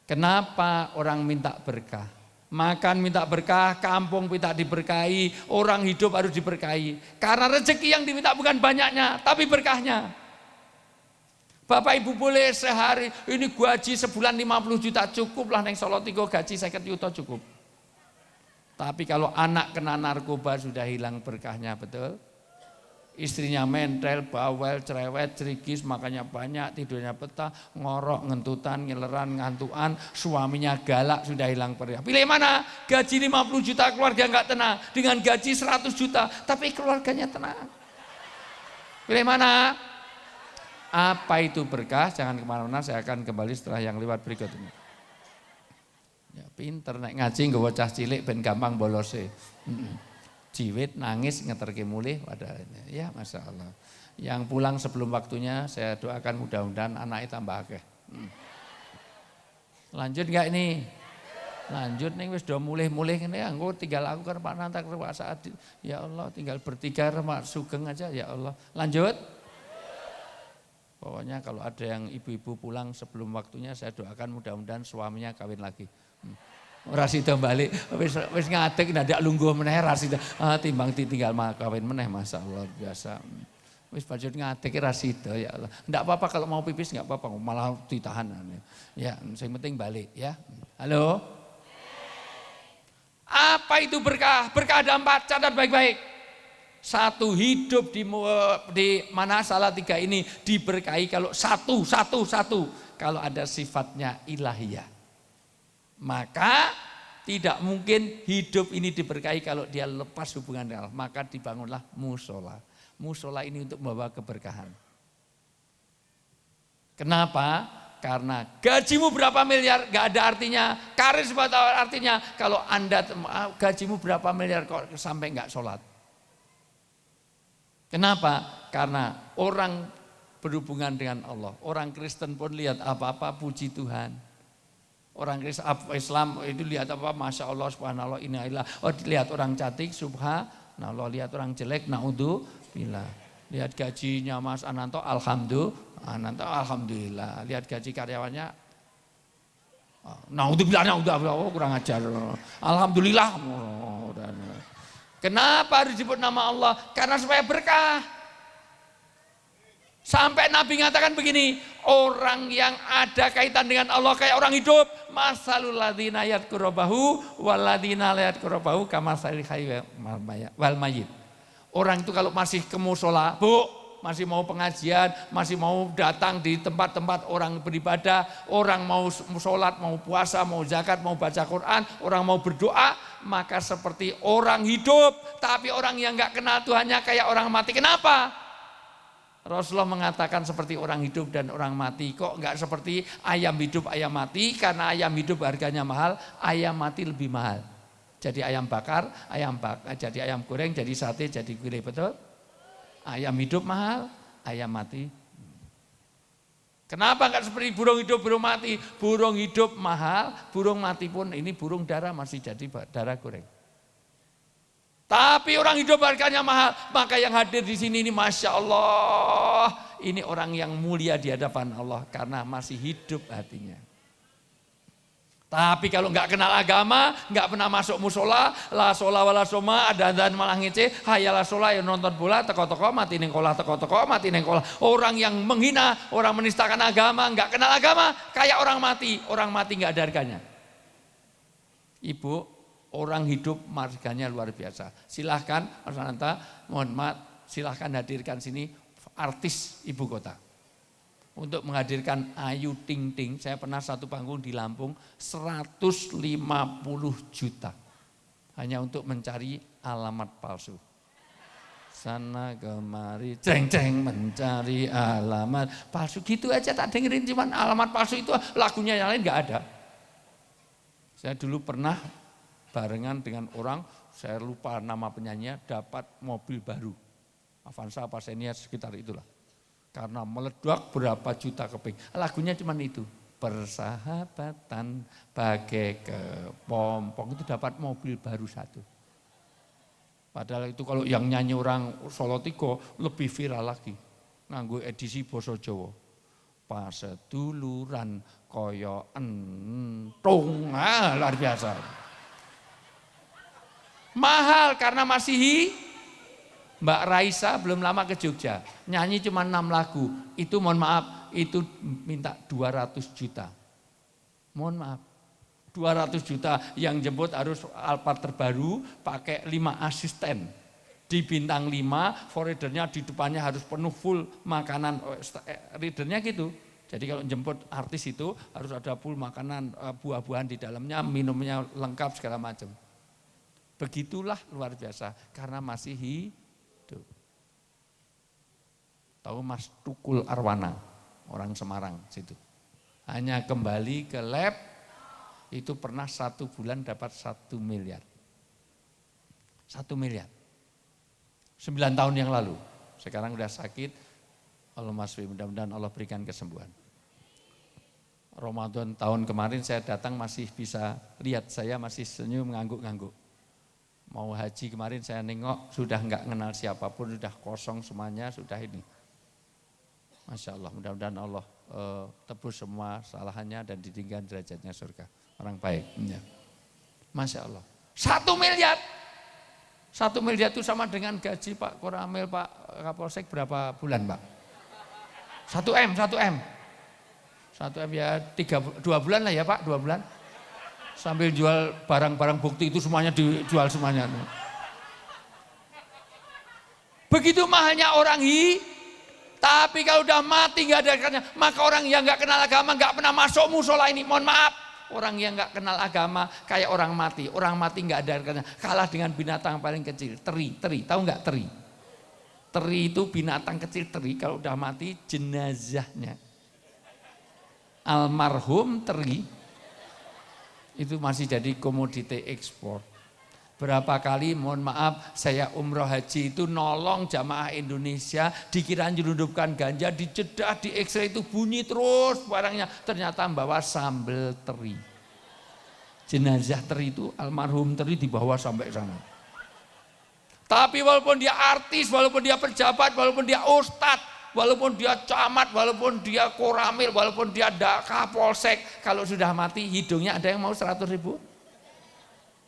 Speaker 4: Kenapa orang minta berkah? Makan minta berkah, kampung minta diberkahi, orang hidup harus diberkahi. Karena rezeki yang diminta bukan banyaknya, tapi berkahnya. Bapak Ibu boleh sehari, ini gaji sebulan 50 juta cukup lah, neng Solo Tigo gaji 50 juta cukup. Tapi kalau anak kena narkoba sudah hilang berkahnya, betul? Istrinya mentel, bawel, cerewet, cerigis, makanya banyak, tidurnya petah, ngorok, ngentutan, ngeleran, ngantuan, suaminya galak, sudah hilang berkah. Pilih mana? Gaji 50 juta keluarga enggak tenang, dengan gaji 100 juta tapi keluarganya tenang. Pilih mana? Apa itu berkah? Jangan kemana-mana, saya akan kembali setelah yang lewat berikut ini. Ya, pinter naik ngaji nggawa cah cilik ben gampang bolose. Jiwit nangis ngeterke mulih pada ya Masya Allah. Yang pulang sebelum waktunya saya doakan mudah-mudahan anaknya tambah akeh. Lanjut enggak ini? Lanjut nih wis do mulih-mulih ngene anggo tinggal aku kan Pak Nantak Pak Saat. Ya Allah tinggal bertiga Pak Sugeng aja ya Allah. Lanjut. Pokoknya kalau ada yang ibu-ibu pulang sebelum waktunya saya doakan mudah-mudahan suaminya kawin lagi. Ora sida balik wis ngadeg ndak lungguh meneh ra sida timbang ditinggal kawin meneh masyaallah biasa. Wis bajut ngadeg ra sida ya Allah. Ndak apa-apa kalau mau pipis enggak apa-apa malah ditahan. Ya, sing penting balik ya. Halo. Apa itu berkah? Berkah ada 4, catat baik-baik. 1 hidup di mana salah 3 ini diberkahi kalau satu kalau ada sifatnya ilahiyah. Maka tidak mungkin hidup ini diberkahi kalau dia lepas hubungan dengan Allah. Maka dibangunlah musola. Musola ini untuk membawa keberkahan. Kenapa? Karena gajimu berapa miliar gak ada artinya. Karir seperti artinya kalau Anda gajimu berapa miliar kok sampai gak sholat. Kenapa? Karena orang berhubungan dengan Allah. Orang Kristen pun lihat apa-apa puji Tuhan. Orang Islam itu lihat apa? Masya Allah, subhanallah, innalillah. Lihat orang cantik, subhanallah. Lihat orang jelek, naudzubillah. Lihat gajinya Mas Ananto, alhamdulillah. Lihat gaji karyawannya, naudzubillah, kurang ajar. Alhamdulillah. Kenapa harus disebut nama Allah? Karena supaya berkah. Sampai Nabi mengatakan begini, orang yang ada kaitan dengan Allah kayak orang hidup. Masalul ladzina yadhkurubahu walladzina la yadhkurubahu kamasalil hayy wal mayyit. Orang itu kalau masih ke mushola, Bu, masih mau pengajian, masih mau datang di tempat-tempat orang beribadah, orang mau sholat, mau puasa, mau zakat, mau baca Quran, orang mau berdoa, maka seperti orang hidup, tapi orang yang nggak kenal Tuhannya kayak orang mati. Kenapa? Rasulullah mengatakan seperti orang hidup dan orang mati. Kok enggak seperti ayam hidup, ayam mati? Karena ayam hidup harganya mahal, ayam mati lebih mahal. Jadi ayam bakar, jadi ayam goreng, jadi sate, jadi gulai, betul? Ayam hidup mahal, ayam mati. Kenapa enggak seperti burung hidup, burung mati? Burung hidup mahal, burung mati pun ini burung dara masih jadi dara goreng. Tapi orang hidup harganya mahal, maka yang hadir di sini ini Masya Allah, ini orang yang mulia di hadapan Allah karena masih hidup hatinya. Tapi kalau nggak kenal agama, nggak pernah masuk musola, la shola wala soma, ada dan malah ngece, hayalah shola yang nonton bola, teko-teko mati nengkolah, teko-teko mati nengkolah. Orang yang menghina, orang menistakan agama, nggak kenal agama, kayak orang mati nggak ada harganya. Ibu, orang hidup marganya luar biasa. Silahkan, Mas Ananta, mohon maaf, silahkan hadirkan sini artis ibu kota. Untuk menghadirkan Ayu Ting Ting, saya pernah satu panggung di Lampung, 150 juta. Hanya untuk mencari alamat palsu. Sana kemari, ceng-ceng mencari alamat palsu. Gitu aja tak dengerin, cuman alamat palsu itu lagunya yang lain gak ada. Saya dulu pernah barengan dengan orang, saya lupa nama penyanyinya, dapat mobil baru. Avanza apa Xenia sekitar itulah. Karena meledak berapa juta keping. Lagunya cuma itu. Persahabatan bagai kepompong, itu dapat mobil baru satu. Padahal itu kalau yang nyanyi orang Solo Tigo lebih viral lagi. Nganggo edisi basa Jawa. Paseduluran kaya entung. Luar biasa. Mahal karena masih Mbak Raisa belum lama ke Jogja, nyanyi cuma 6 lagu, itu mohon maaf, itu minta 200 juta. Mohon maaf, 200 juta yang jemput harus Alphard terbaru, pakai 5 asisten. Di bintang 5, forridernya di depannya harus penuh full makanan, readernya gitu. Jadi kalau jemput artis itu harus ada full makanan, buah-buahan di dalamnya, minumnya lengkap segala macam. Begitulah luar biasa, karena masih hidup. Tahu Mas Tukul Arwana, orang Semarang situ. Hanya kembali ke lab, itu pernah 1 bulan dapat 1 miliar. 1 miliar. 9 tahun yang lalu. Sekarang udah sakit. Allah masih mudah-mudahan Allah berikan kesembuhan. Ramadan tahun kemarin saya datang masih bisa lihat, saya masih senyum ngangguk-ngangguk. Mau haji kemarin saya nengok, sudah enggak kenal siapapun, sudah kosong semuanya, sudah ini. Masya Allah, mudah-mudahan Allah tebus semua kesalahannya dan ditinggikan derajatnya surga. Orang baik. Ya. Masya Allah. 1 miliar. 1 miliar itu sama dengan gaji Pak Koramil, Pak Kapolsek berapa bulan Pak? 1 M. 1 M ya 2 bulan lah ya Pak, 2 bulan. Sambil jual barang-barang bukti itu semuanya dijual semuanya. Begitu mahalnya orang tapi kalau udah mati nggak ada harganya, maka orang yang nggak kenal agama nggak pernah masuk musola ini. Mohon maaf, orang yang nggak kenal agama kayak orang mati. Orang mati nggak ada harganya, kalah dengan binatang paling kecil. Teri, tahu nggak teri? Teri itu binatang kecil, teri kalau udah mati jenazahnya. Almarhum teri itu masih jadi komoditi ekspor. Berapa kali mohon maaf saya umroh haji itu nolong jamaah Indonesia, dikira nyelundupkan ganja, dijedah, di X-ray itu bunyi terus barangnya, ternyata bawa sambal teri. Jenazah teri itu almarhum teri dibawa sampai sana. Tapi walaupun dia artis, walaupun dia pejabat, walaupun dia ustadz, walaupun dia camat, walaupun dia koramil, walaupun dia kapolsek, kalau sudah mati hidungnya ada yang mau 100.000?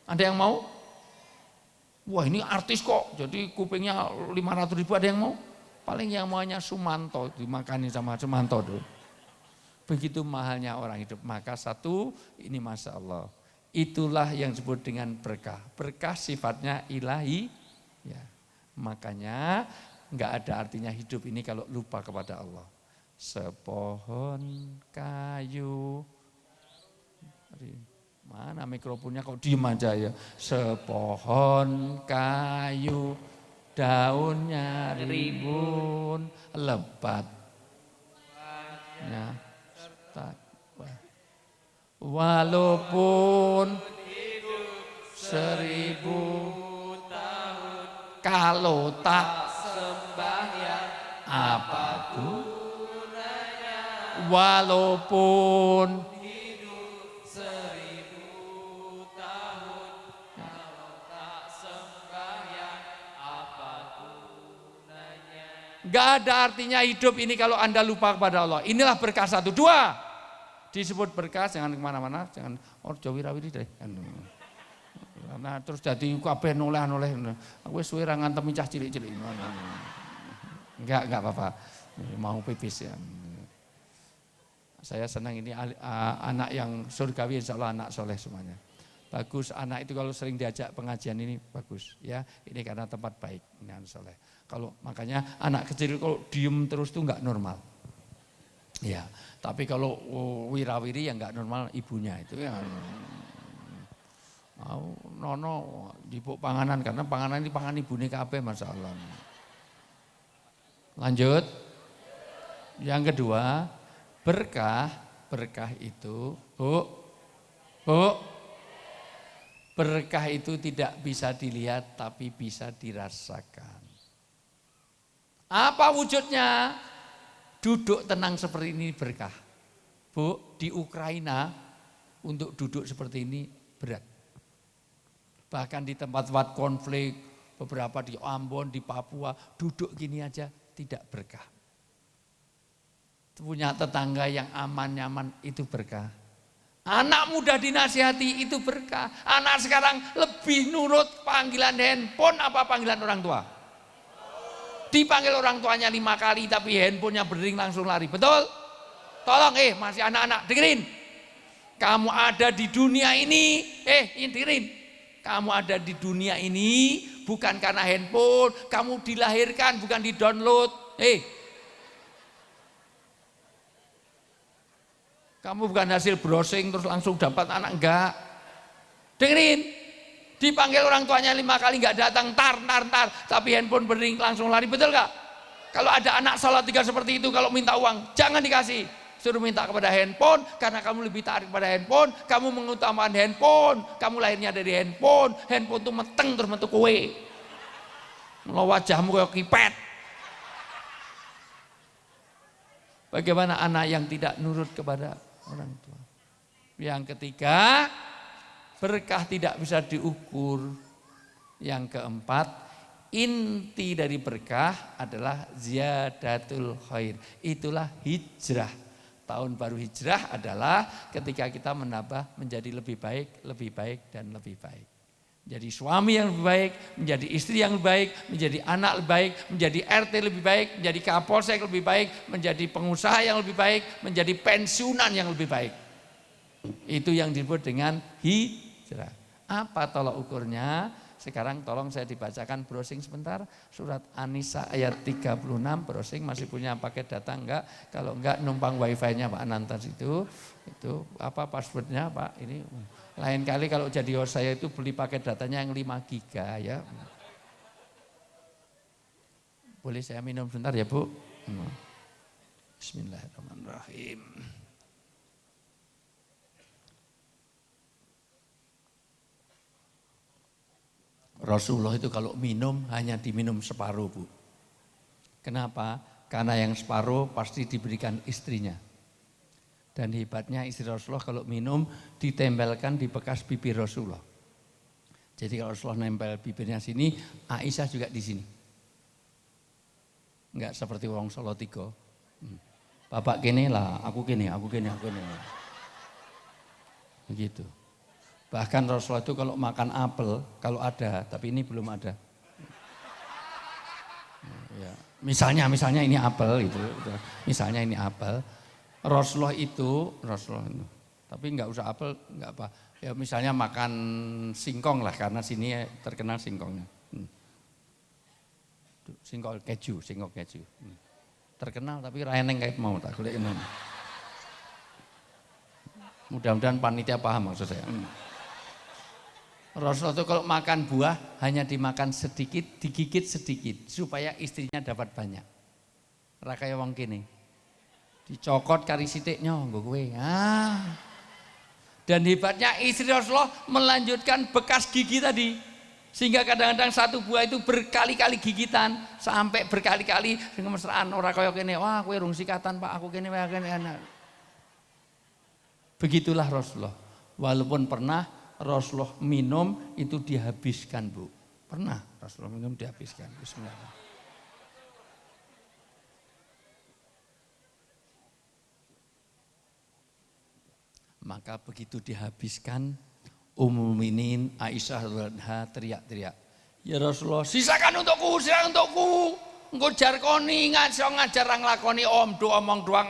Speaker 4: Ada yang mau? Wah ini artis kok, jadi kupingnya 500.000 ada yang mau? Paling yang maunya Sumanto, dimakani sama Sumanto dulu. Begitu mahalnya orang hidup, maka satu ini Masya Allah. Itulah yang disebut dengan berkah. Berkah sifatnya ilahi, ya. Makanya enggak ada artinya hidup ini kalau lupa kepada Allah. Sepohon kayu. Mana mikrofonnya kok diem aja ya. Sepohon kayu daunnya rimbun, lebat. Ya, walaupun 1000 tahun, kalau tak sembahyang apa gunanya? Walaupun hidup 1000 tahun, kalau tak sembahyang apa gunanya? Gak ada artinya hidup ini kalau Anda lupa kepada Allah. Inilah berkah 1. 2, disebut berkah, jangan kemana-mana, jangan Jawi-rawiri deh. Nah, terus jadi kabeh noleh-noleh. Aku suwe ra ngantemi cah cilik-cilik. Enggak apa-apa. Mau pipis ya. Saya senang ini anak yang surgawi, insya Allah anak soleh semuanya. Bagus, anak itu kalau sering diajak pengajian ini bagus ya. Ini karena tempat baik, ini anak soleh. Kalau makanya anak kecil kalau diem terus itu enggak normal. Ya, tapi kalau wirawiri yang enggak normal ibunya itu ya. Mau nono dipuk panganan karena panganan ini pangan ibune kabeh masalah. Lanjut. Yang kedua, berkah itu, Bu. Berkah itu tidak bisa dilihat tapi bisa dirasakan. Apa wujudnya? Duduk tenang seperti ini berkah. Bu, di Ukraina untuk duduk seperti ini berat. Bahkan di tempat-tempat konflik, beberapa di Ambon, di Papua, duduk gini aja tidak berkah. Punya tetangga yang aman, nyaman, itu berkah. Anak muda dinasihati, itu berkah. Anak sekarang lebih nurut panggilan handphone apa panggilan orang tua? Dipanggil orang tuanya 5 kali tapi handphonenya berdering langsung lari. Betul? Tolong masih anak-anak dengerin. Kamu ada di dunia ini, ini dengerin. Kamu ada di dunia ini bukan karena handphone, kamu dilahirkan bukan di-download. Kamu bukan hasil browsing terus langsung dapat anak, enggak. Dengerin. Dipanggil orang tuanya 5 kali enggak datang, tar, tapi handphone berdering langsung lari, betul enggak? Kalau ada anak salah 3 seperti itu, kalau minta uang jangan dikasih. Suruh minta kepada handphone, karena kamu lebih tarik pada handphone, kamu mengutamakan handphone, kamu lahirnya dari handphone tuh meteng terus metu kowe. Lo wajahmu kayak kipet. Bagaimana anak yang tidak nurut kepada orang tua? Yang ketiga, berkah tidak bisa diukur. Yang keempat, inti dari berkah adalah ziyadatul khair. Itulah hijrah. Tahun baru hijrah adalah ketika kita menambah menjadi lebih baik, dan lebih baik. Menjadi suami yang lebih baik, menjadi istri yang lebih baik, menjadi anak lebih baik, menjadi RT lebih baik, menjadi kapolsek lebih baik, menjadi pengusaha yang lebih baik, menjadi pensiunan yang lebih baik. Itu yang disebut dengan hijrah. Apa tolak ukurnya? Sekarang tolong saya dibacakan browsing sebentar. Surat An-Nisa ayat 36, browsing, masih punya paket data enggak? Kalau enggak numpang wifi-nya Pak Anantas itu apa passwordnya Pak? Ini lain kali kalau jadi host saya itu beli paket datanya yang 5 giga ya. Boleh saya minum sebentar ya Bu? Bismillahirrahmanirrahim. Rasulullah itu kalau minum hanya diminum separuh Bu. Kenapa? Karena yang separuh pasti diberikan istrinya. Dan hebatnya istri Rasulullah kalau minum ditempelkan di bekas bibir Rasulullah. Jadi kalau Rasulullah nempel bibirnya sini, Aisyah juga di sini. Enggak seperti orang Solo Tigo. Bapak kene lah, aku kene. Begitu. Bahkan Rasulullah itu kalau makan apel, kalau ada, tapi ini belum ada. Ya, misalnya ini apel gitu. Misalnya ini apel. Rasulullah itu, tapi enggak usah apel, enggak apa. Ya misalnya makan singkong lah, karena sini terkenal singkongnya. Singkong keju. Terkenal tapi raeneng kayak mau tak golek ini. Mudah-mudahan panitia paham maksud saya. Rasulullah itu kalau makan buah hanya dimakan sedikit, digigit sedikit supaya istrinya dapat banyak. Ra kaya wong kene. Dicokot kari sithiknya nggo kowe. Dan hebatnya istri Rasulullah melanjutkan bekas gigi tadi. Sehingga kadang-kadang satu buah itu berkali-kali gigitan sampai berkali-kali mesraan ora kaya kene. Wah, kowe rung sikatan Pak, aku kene wae kene. Begitulah Rasulullah. Walaupun pernah Rasulullah minum itu dihabiskan, Bu. Pernah Rasulullah minum dihabiskan. Bismillah. Maka begitu dihabiskan, Ummul Mukminin Aisyah radhiyallahu anha teriak-teriak, "Ya Rasulullah, sisakan untukku, sisakan untukku. Engko jar koni ngajar nglakoni omong doang.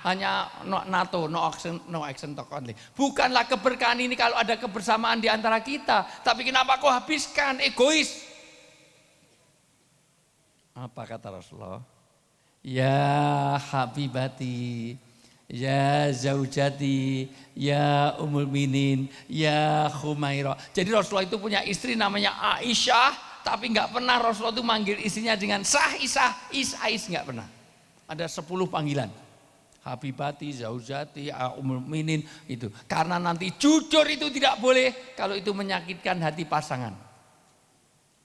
Speaker 4: Hanya no action talk only. Bukanlah keberkahan ini kalau ada kebersamaan di antara kita, tapi kenapa kau habiskan? Egois." Apa kata Rasulullah? "Ya habibati, ya zaujati, ya Ummul Mukminin, ya Khumairah." Jadi Rasulullah itu punya istri namanya Aisyah, tapi nggak pernah Rasulullah itu manggil istrinya dengan Sah Isah, Is nggak pernah. Ada 10 panggilan. Habibati, zaujati, Ummul Mukminin itu. Karena nanti jujur itu tidak boleh kalau itu menyakitkan hati pasangan.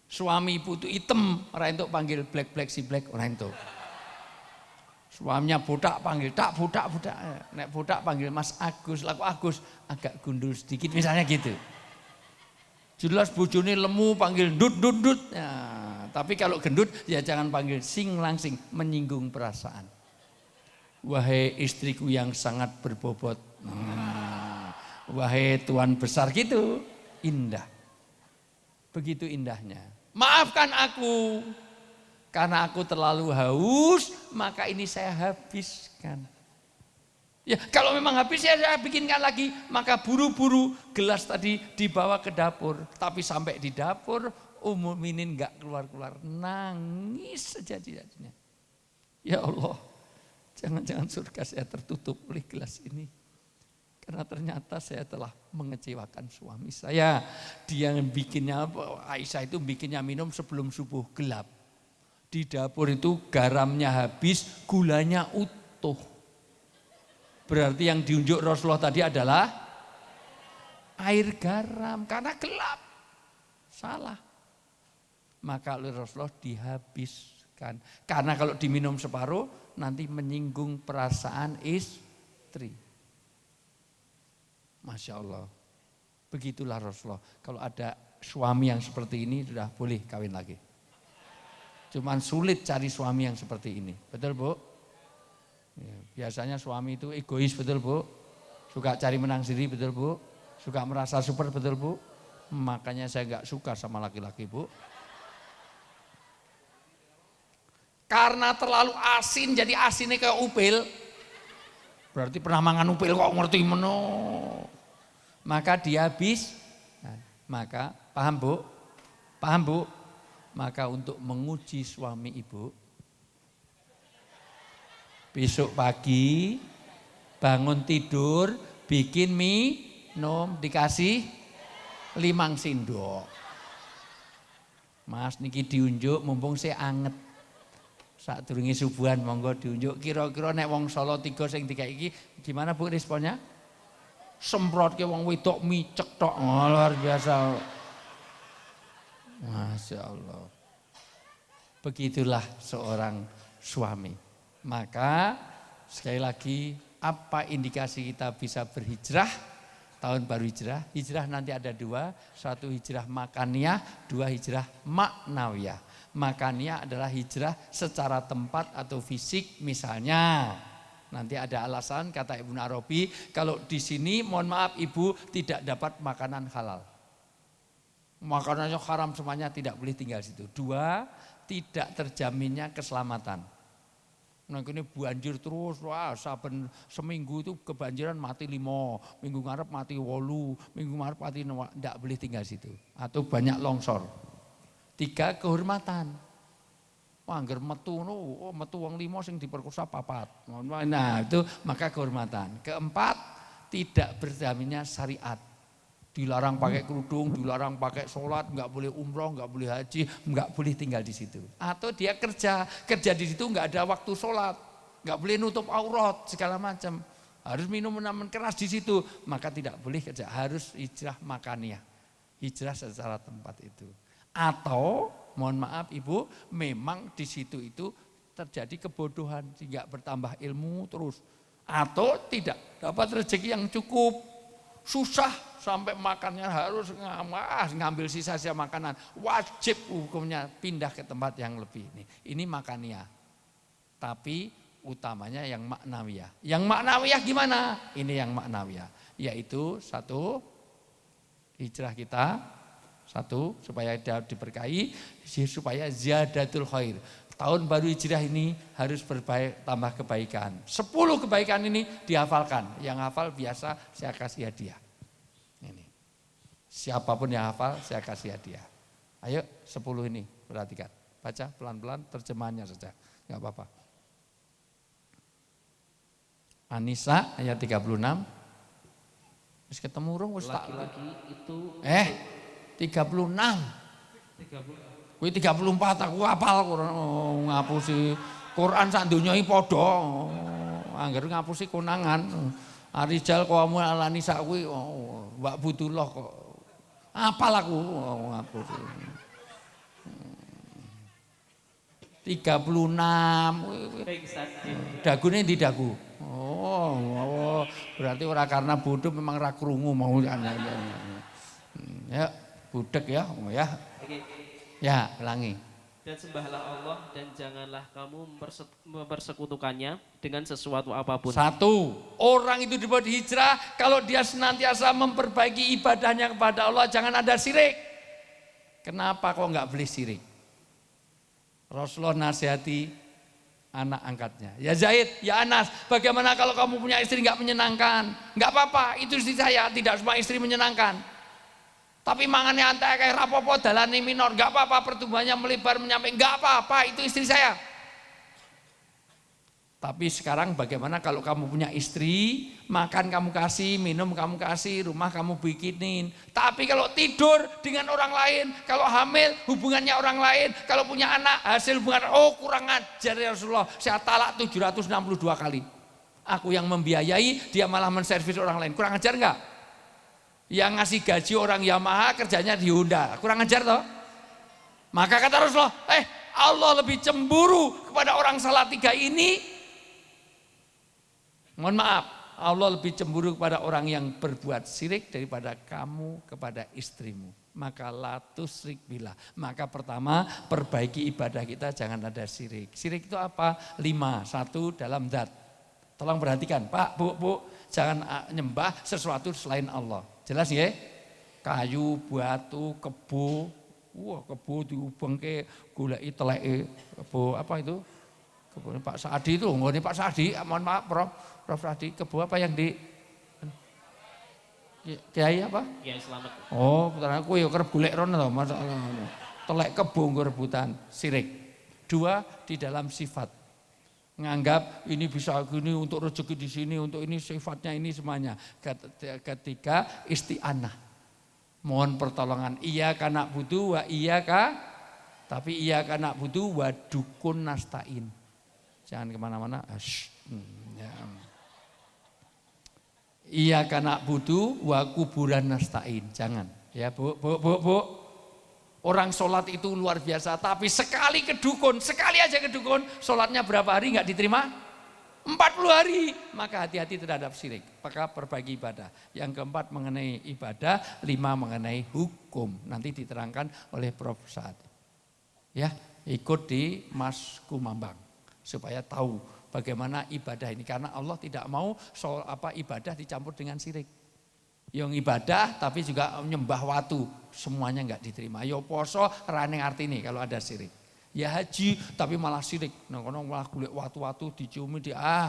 Speaker 4: Suami ibu itu hitam, orang itu panggil black si black, orang itu. Suaminya budak panggil tak budak. Nek budak panggil Mas Agus, laku Agus agak gundul sedikit misalnya gitu. Jelas bojone lemu panggil dut. Nah, tapi kalau gendut ya jangan panggil sing langsing, menyinggung perasaan. Wahai istriku yang sangat berbobot. Wahai tuan besar gitu, indah. Begitu indahnya. Maafkan aku. Karena aku terlalu haus, maka ini saya habiskan. Ya, kalau memang habis ya saya bikinkan lagi, maka buru-buru gelas tadi dibawa ke dapur. Tapi sampai di dapur, Ummul Mukminin enggak keluar-keluar, nangis sejadi-jadinya. Ya Allah, jangan-jangan surga saya tertutup oleh gelas ini. Karena ternyata saya telah mengecewakan suami saya. Dia yang bikinnya, Aisyah itu bikinnya minum sebelum subuh gelap. Di dapur itu garamnya habis, gulanya utuh. Berarti yang diunjuk Rasulullah tadi adalah air garam, karena gelap. Salah. Maka oleh Rasulullah dihabiskan. Karena kalau diminum separuh, nanti menyinggung perasaan istri. Masya Allah. Begitulah Rasulullah. Kalau ada suami yang seperti ini, sudah boleh kawin lagi. Cuman sulit cari suami yang seperti ini. Betul Bu? Ya, biasanya suami itu egois, betul Bu? Suka cari menang sendiri, betul Bu? Suka merasa super, betul Bu? Makanya saya enggak suka sama laki-laki Bu. Karena terlalu asin, jadi asinnya kayak upil. Berarti pernah mangan upil kok ngerti meno. Maka dia habis. Maka paham Bu? Paham Bu? Maka untuk menguji suami ibu, besok pagi bangun tidur, bikin minum, dikasih 5 sendok. Mas niki diunjuk mumpung saya anget. Sadurunge subuhan monggo diunjuk, kira-kira nek wong Solo 3 sing dikai iki gimana Bu responnya? Semprot ke wong wedok micek tok, luar biasa. Masya Allah. Begitulah seorang suami. Maka sekali lagi, apa indikasi kita bisa berhijrah? Tahun baru hijrah. Hijrah nanti ada 2, 1 hijrah makaniyah, 2 hijrah maknawiyah. Makaniyah adalah hijrah secara tempat atau fisik, misalnya nanti ada alasan kata Ibnu Arabi, kalau di sini mohon maaf ibu tidak dapat makanan halal. Makanannya haram semuanya, tidak boleh tinggal situ. 2, tidak terjaminnya keselamatan. Nah ini banjir terus, wah saben seminggu itu kebanjiran mati 5, minggu ngarep mati 8, minggu ngarep mati 6, tidak boleh tinggal situ. Atau banyak longsor. 3, kehormatan. Wah anggar metu wong 5 sing diperkosa 4. Nah itu maka kehormatan. 4, tidak berjaminnya syariat. Dilarang pakai kerudung, dilarang pakai sholat, nggak boleh umroh, nggak boleh haji, nggak boleh tinggal di situ. Atau dia kerja di situ nggak ada waktu sholat, nggak boleh nutup aurat segala macam. Harus minum minuman keras di situ, maka tidak boleh kerja. Harus hijrah makaniyah, hijrah secara tempat itu. Atau mohon maaf ibu, memang di situ itu terjadi kebodohan sehingga bertambah ilmu terus. Atau tidak dapat rezeki yang cukup, susah sampai makannya harus ngambil sisa-sisa makanan, wajib hukumnya pindah ke tempat yang lebih. Ini makaniyah, tapi utamanya yang maknawiyah. Yang maknawiyah gimana? Ini yang maknawiyah, yaitu satu, hijrah kita, satu supaya diberkahi, supaya ziyadatul khair. Tahun baru hijrah ini harus tambah kebaikan. 10 kebaikan ini dihafalkan. Yang hafal biasa saya kasih hadiah. Ini. Siapapun yang hafal saya kasih hadiah. Ayo 10 ini perhatikan. Baca pelan-pelan terjemahannya saja. Enggak apa-apa. An-Nisa ayat 36. Wis ketemu urung wis tak.
Speaker 3: Laki-laki itu
Speaker 4: 36.
Speaker 3: 30.
Speaker 4: Kuwi 34 aku hafal ngapusi Quran sak donya iki padha. Angger ngapusi konangan. Arijal qawamu ala nisa kuwi Mbak Butullah kok. Hafal aku ngapusi. 36. Dagune ndi dagu? Oh, berarti ora karena bodoh memang ra krungu mau ya. Budek ya, ya. Ya, ulangi.
Speaker 3: Dan sembahlah Allah dan janganlah kamu mempersekutukannya dengan sesuatu apapun.
Speaker 4: Satu, orang itu dibuat hijrah kalau dia senantiasa memperbaiki ibadahnya kepada Allah, jangan ada syirik. Kenapa kok nggak boleh syirik? Rasulullah nasihati anak angkatnya. Ya Zaid, ya Anas, bagaimana kalau kamu punya istri nggak menyenangkan? Nggak apa-apa, itu istri saya, tidak semua istri menyenangkan. Tapi mangannya antek kayak rapopo dalane minor, enggak apa-apa, pertumbuhannya melebar menyampai, enggak apa-apa, itu istri saya. Tapi sekarang bagaimana kalau kamu punya istri, makan kamu kasih, minum kamu kasih, rumah kamu bikinin. Tapi kalau tidur dengan orang lain, kalau hamil hubungannya orang lain, kalau punya anak hasil hubungan, oh kurang ajar ya Rasulullah, saya talak 762 kali. Aku yang membiayai, dia malah menservis orang lain, kurang ajar enggak? Yang ngasih gaji orang Yamaha kerjanya di Honda, kurang ajar toh? Maka kata Rasulullah, Allah lebih cemburu kepada orang Salatiga ini. Mohon maaf, Allah lebih cemburu kepada orang yang berbuat syirik daripada kamu kepada istrimu. Maka la tusyrik billah. Maka pertama, perbaiki ibadah kita, jangan ada syirik. Syirik itu apa? 5. 1 dalam zat. Tolong perhatikan, Pak, Bu, jangan nyembah sesuatu selain Allah. Jelas ya? Kayu, batu, kebo. Wah, kebo diubengke goleki teleke. Kebo apa itu? Kebo Pak Saadi itu, nggone Pak Saadi, mohon maaf Prof Saadi, kebo apa yang di Kiai apa?
Speaker 3: Kiai Slamet.
Speaker 4: Oh, putra aku ya kerep golek rono to, masalah. Telek kebo nggo rebutan, syirik. 2 di dalam sifat. Nganggap ini bisa gini untuk rezeki di sini, untuk ini sifatnya ini semuanya. Ketika isti'anah, mohon pertolongan, iya kana butuh wa iya ka, tapi iya kana butuh wa dukun nasta'in. Jangan kemana-mana. Ya. Iya kana butuh wa kuburan nasta'in. Jangan. Ya bu. Orang sholat itu luar biasa, tapi sekali ke dukun, sekali aja ke dukun, sholatnya berapa hari nggak diterima? 40 hari. Maka hati-hati terhadap syirik. Maka perbaiki ibadah. Yang keempat mengenai ibadah, 5 mengenai hukum. Nanti diterangkan oleh Prof. Saad. Ya, ikut di Mas Kumambang supaya tahu bagaimana ibadah ini. Karena Allah tidak mau ibadah dicampur dengan syirik. Yang ibadah tapi juga nyembah watu, semuanya enggak diterima. Yo poso rane artine kalau ada syirik. Ya haji tapi malah syirik. Nah, kono malah golek watu-watu diciumi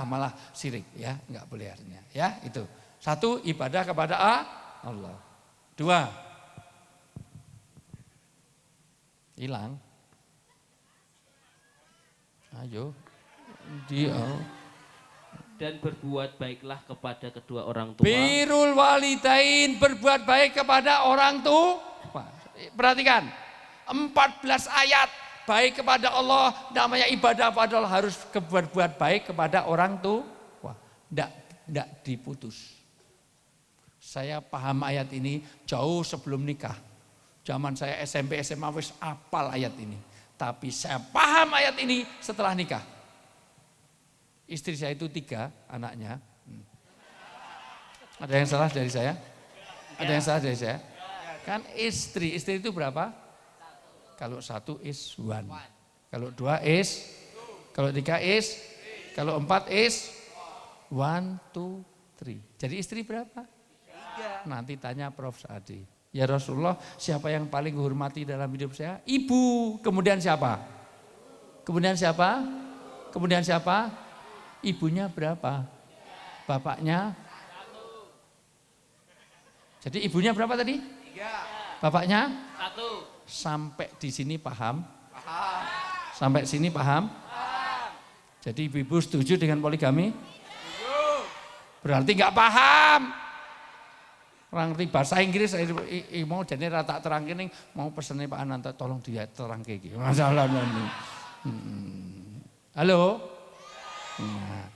Speaker 4: malah syirik ya, enggak boleh artinya. Ya, itu. 1 ibadah kepada Allah. 2 hilang. Ayo. Dia
Speaker 3: dan berbuat baiklah kepada kedua orang tua.
Speaker 4: Birrul walidain, berbuat baik kepada orang tua. Perhatikan, 14 ayat baik kepada Allah, namanya ibadah pada Allah, harus berbuat baik kepada orang tua. Wah, enggak diputus. Saya paham ayat ini jauh sebelum nikah. Zaman saya SMP, SMA wis apal ayat ini. Tapi saya paham ayat ini setelah nikah. Istri saya itu 3 anaknya. Ada yang salah dari saya? Ada yang salah dari saya? Kan istri itu berapa? Kalau 1 is 1. Kalau 2 is, kalau 3 is, kalau 4 is 1, 2, 3. Jadi istri berapa? 3. Nanti tanya Prof. Saadi. Ya Rasulullah, siapa yang paling dihormati dalam hidup saya? Ibu. Kemudian siapa? Kemudian siapa? Kemudian siapa? Ibunya berapa? Bapaknya? 1. Jadi ibunya berapa tadi? 3. Bapaknya?
Speaker 3: 1.
Speaker 4: Sampai di sini paham? Paham. Sampai sini paham? Paham. Jadi ibu-ibu setuju dengan poligami? Setuju. Berarti enggak paham. Orang ngerti bahasa Inggris, mau jadi rata terang ini, mau pesennya Pak Ananta, tolong dia terang kayak gitu. Masalah ini. Halo? Nah,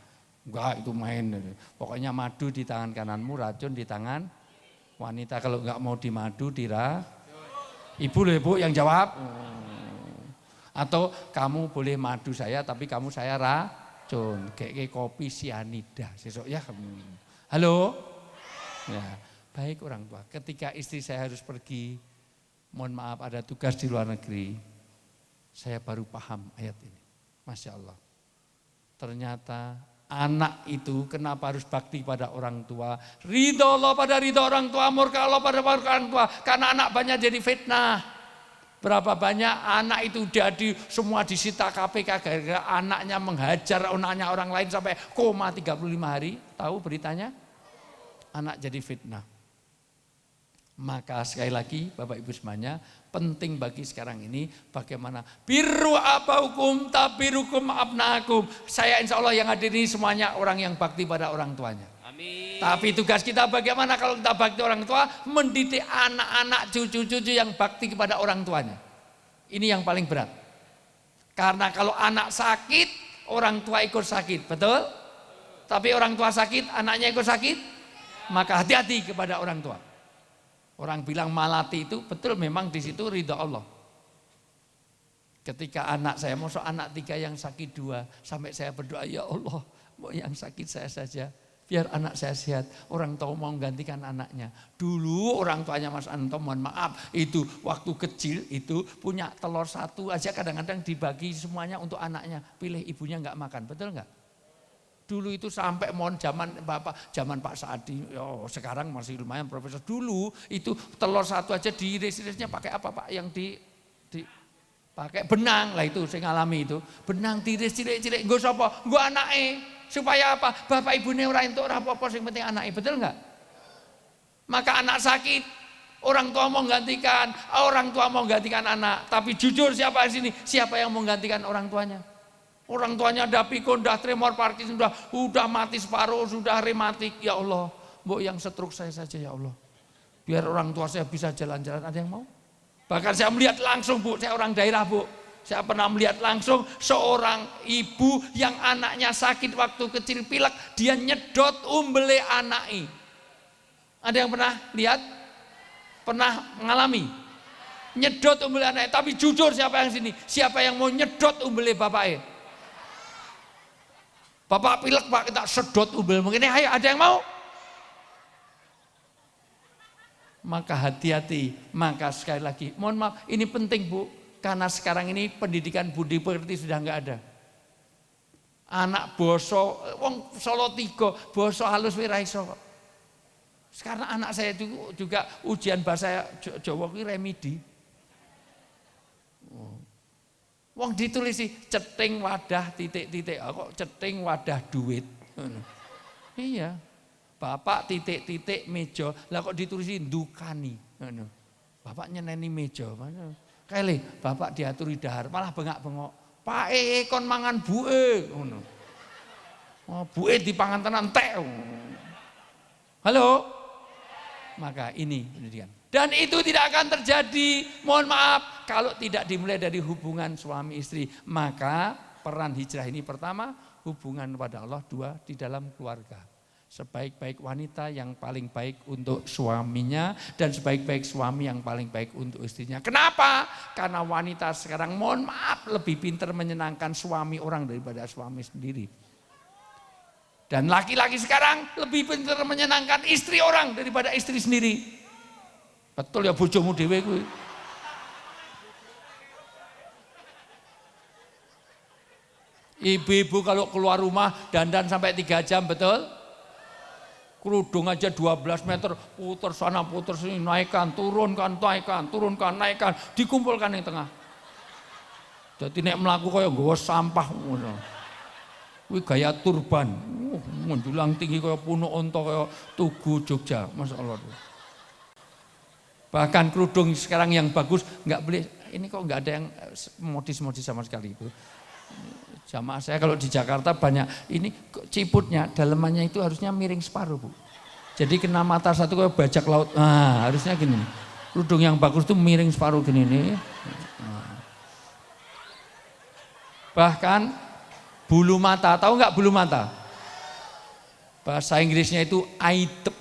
Speaker 4: enggak, itu main. Pokoknya madu di tangan kananmu, racun di tangan wanita. Kalau enggak mau dimadu, ibu loh ibu yang jawab. Atau kamu boleh madu saya, tapi kamu saya racun. Kayak kopi sianida. Sesok ya. Halo? Ya. Baik orang tua, ketika istri saya harus pergi, mohon maaf ada tugas di luar negeri, saya baru paham ayat ini. Masya Allah. Ternyata anak itu kenapa harus bakti pada orang tua, ridho Allah pada ridho orang tua, murka Allah pada murka orang tua, karena anak banyak jadi fitnah. Berapa banyak anak itu jadi semua disita KPK gara-gara anaknya menghajar anaknya orang lain sampai koma 35 hari, tahu beritanya? Anak jadi fitnah. Maka sekali lagi Bapak Ibu semuanya, penting bagi sekarang ini bagaimana birru abaukum tabirukum abnaakum. Saya insya Allah yang hadir ini semuanya orang yang bakti pada orang tuanya.
Speaker 3: Amin.
Speaker 4: Tapi tugas kita bagaimana kalau kita bakti orang tua, mendidik anak-anak cucu-cucu yang bakti kepada orang tuanya. Ini yang paling berat. Karena kalau anak sakit, orang tua ikut sakit, betul? Tapi orang tua sakit, anaknya ikut sakit, maka hati-hati kepada orang tua. Orang bilang malati itu betul, memang di situ ridha Allah. Ketika anak saya, maksud anak 3 yang sakit 2, sampai saya berdoa, ya Allah, mau yang sakit saya saja, biar anak saya sehat. Orang tua mau menggantikan anaknya. Dulu orang tuanya Mas Anto, mohon maaf, itu waktu kecil itu punya telur 1 aja kadang-kadang dibagi semuanya untuk anaknya. Pilih ibunya enggak makan, betul enggak? Dulu itu sampai mohon zaman Pak Saadi, sekarang masih lumayan profesor. Dulu itu telur 1 aja diiris-irisnya pakai apa Pak? Yang pakai benang lah, itu saya ngalami itu. Benang tiris cilik-cilik, nggo sapa? Nggo anake. Supaya apa? Bapak ibune ora entuk ora apa-apa, sing penting anake, betul enggak? Maka anak sakit, orang tua mau gantikan, anak. Tapi jujur siapa di sini? Siapa yang mau gantikan orang tuanya? Orang tuanya udah pikun, udah tremor, Parkinson, udah mati separuh, sudah rematik. Ya Allah, mbok yang stroke saya saja ya Allah. Biar orang tua saya bisa jalan-jalan, ada yang mau? Bahkan saya melihat langsung Bu, saya orang daerah Bu. Saya pernah melihat langsung seorang ibu yang anaknya sakit waktu kecil pilek, dia nyedot umbele anaknya. Ada yang pernah lihat? Pernah mengalami? Nyedot umbele anaknya, tapi jujur siapa yang sini? Siapa yang mau nyedot umbele bapaknya? Bapak pilek Pak, kita sedot umbel mungkin, ayo ada yang mau? Maka hati-hati, maka sekali lagi, mohon maaf, ini penting Bu, karena sekarang ini pendidikan budi pekerti sudah enggak ada. Anak boso, wong Solo 3, boso halus ora iso. Sekarang anak saya juga ujian bahasa Jawa kuwi remedi. Wong ditulis sih ceting wadah titik-titik, kok ceting wadah duit. Iya. Bapak titik-titik meja, lah kok ditulis ndukani. Bapak nyeneni meja. Kali bapak diaturi dahar, malah bengak-bengok. Pak kon mangan buke ngono. Oh, buet di pangan tenan entek. Halo? Maka ini pendidikan. Dan itu tidak akan terjadi, mohon maaf, kalau tidak dimulai dari hubungan suami istri. Maka peran hijrah ini pertama, hubungan kepada Allah, dua, di dalam keluarga. Sebaik-baik wanita yang paling baik untuk suaminya dan sebaik-baik suami yang paling baik untuk istrinya. Kenapa? Karena wanita sekarang, mohon maaf, lebih pintar menyenangkan suami orang daripada suami sendiri. Dan laki-laki sekarang lebih pintar menyenangkan istri orang daripada istri sendiri. Betul ya bojomu dhewe kuwi. Ibu-ibu kalau keluar rumah dandan sampai 3 jam, betul? Kerudung aja 12 meter, putar sana putar sini, naikkan, turunkan, naikkan, dikumpulkan yang tengah. Jadi nek mlaku kaya nggawa sampah ngono. Kuwi gaya turban. Menjulang tinggi kaya punuk unta kaya Tugu Jogja, masyaallah. Bahkan kerudung sekarang yang bagus nggak boleh, ini kok nggak ada yang modis-modis sama sekali itu. Jamaah saya kalau di Jakarta banyak, ini ciputnya, dalemannya itu harusnya miring separuh, Bu. Jadi kena mata satu kayak bajak laut, nah harusnya gini. Kerudung yang bagus itu miring separuh gini nih. Nah. Bahkan bulu mata, tahu nggak bulu mata? Bahasa Inggrisnya itu eye tip.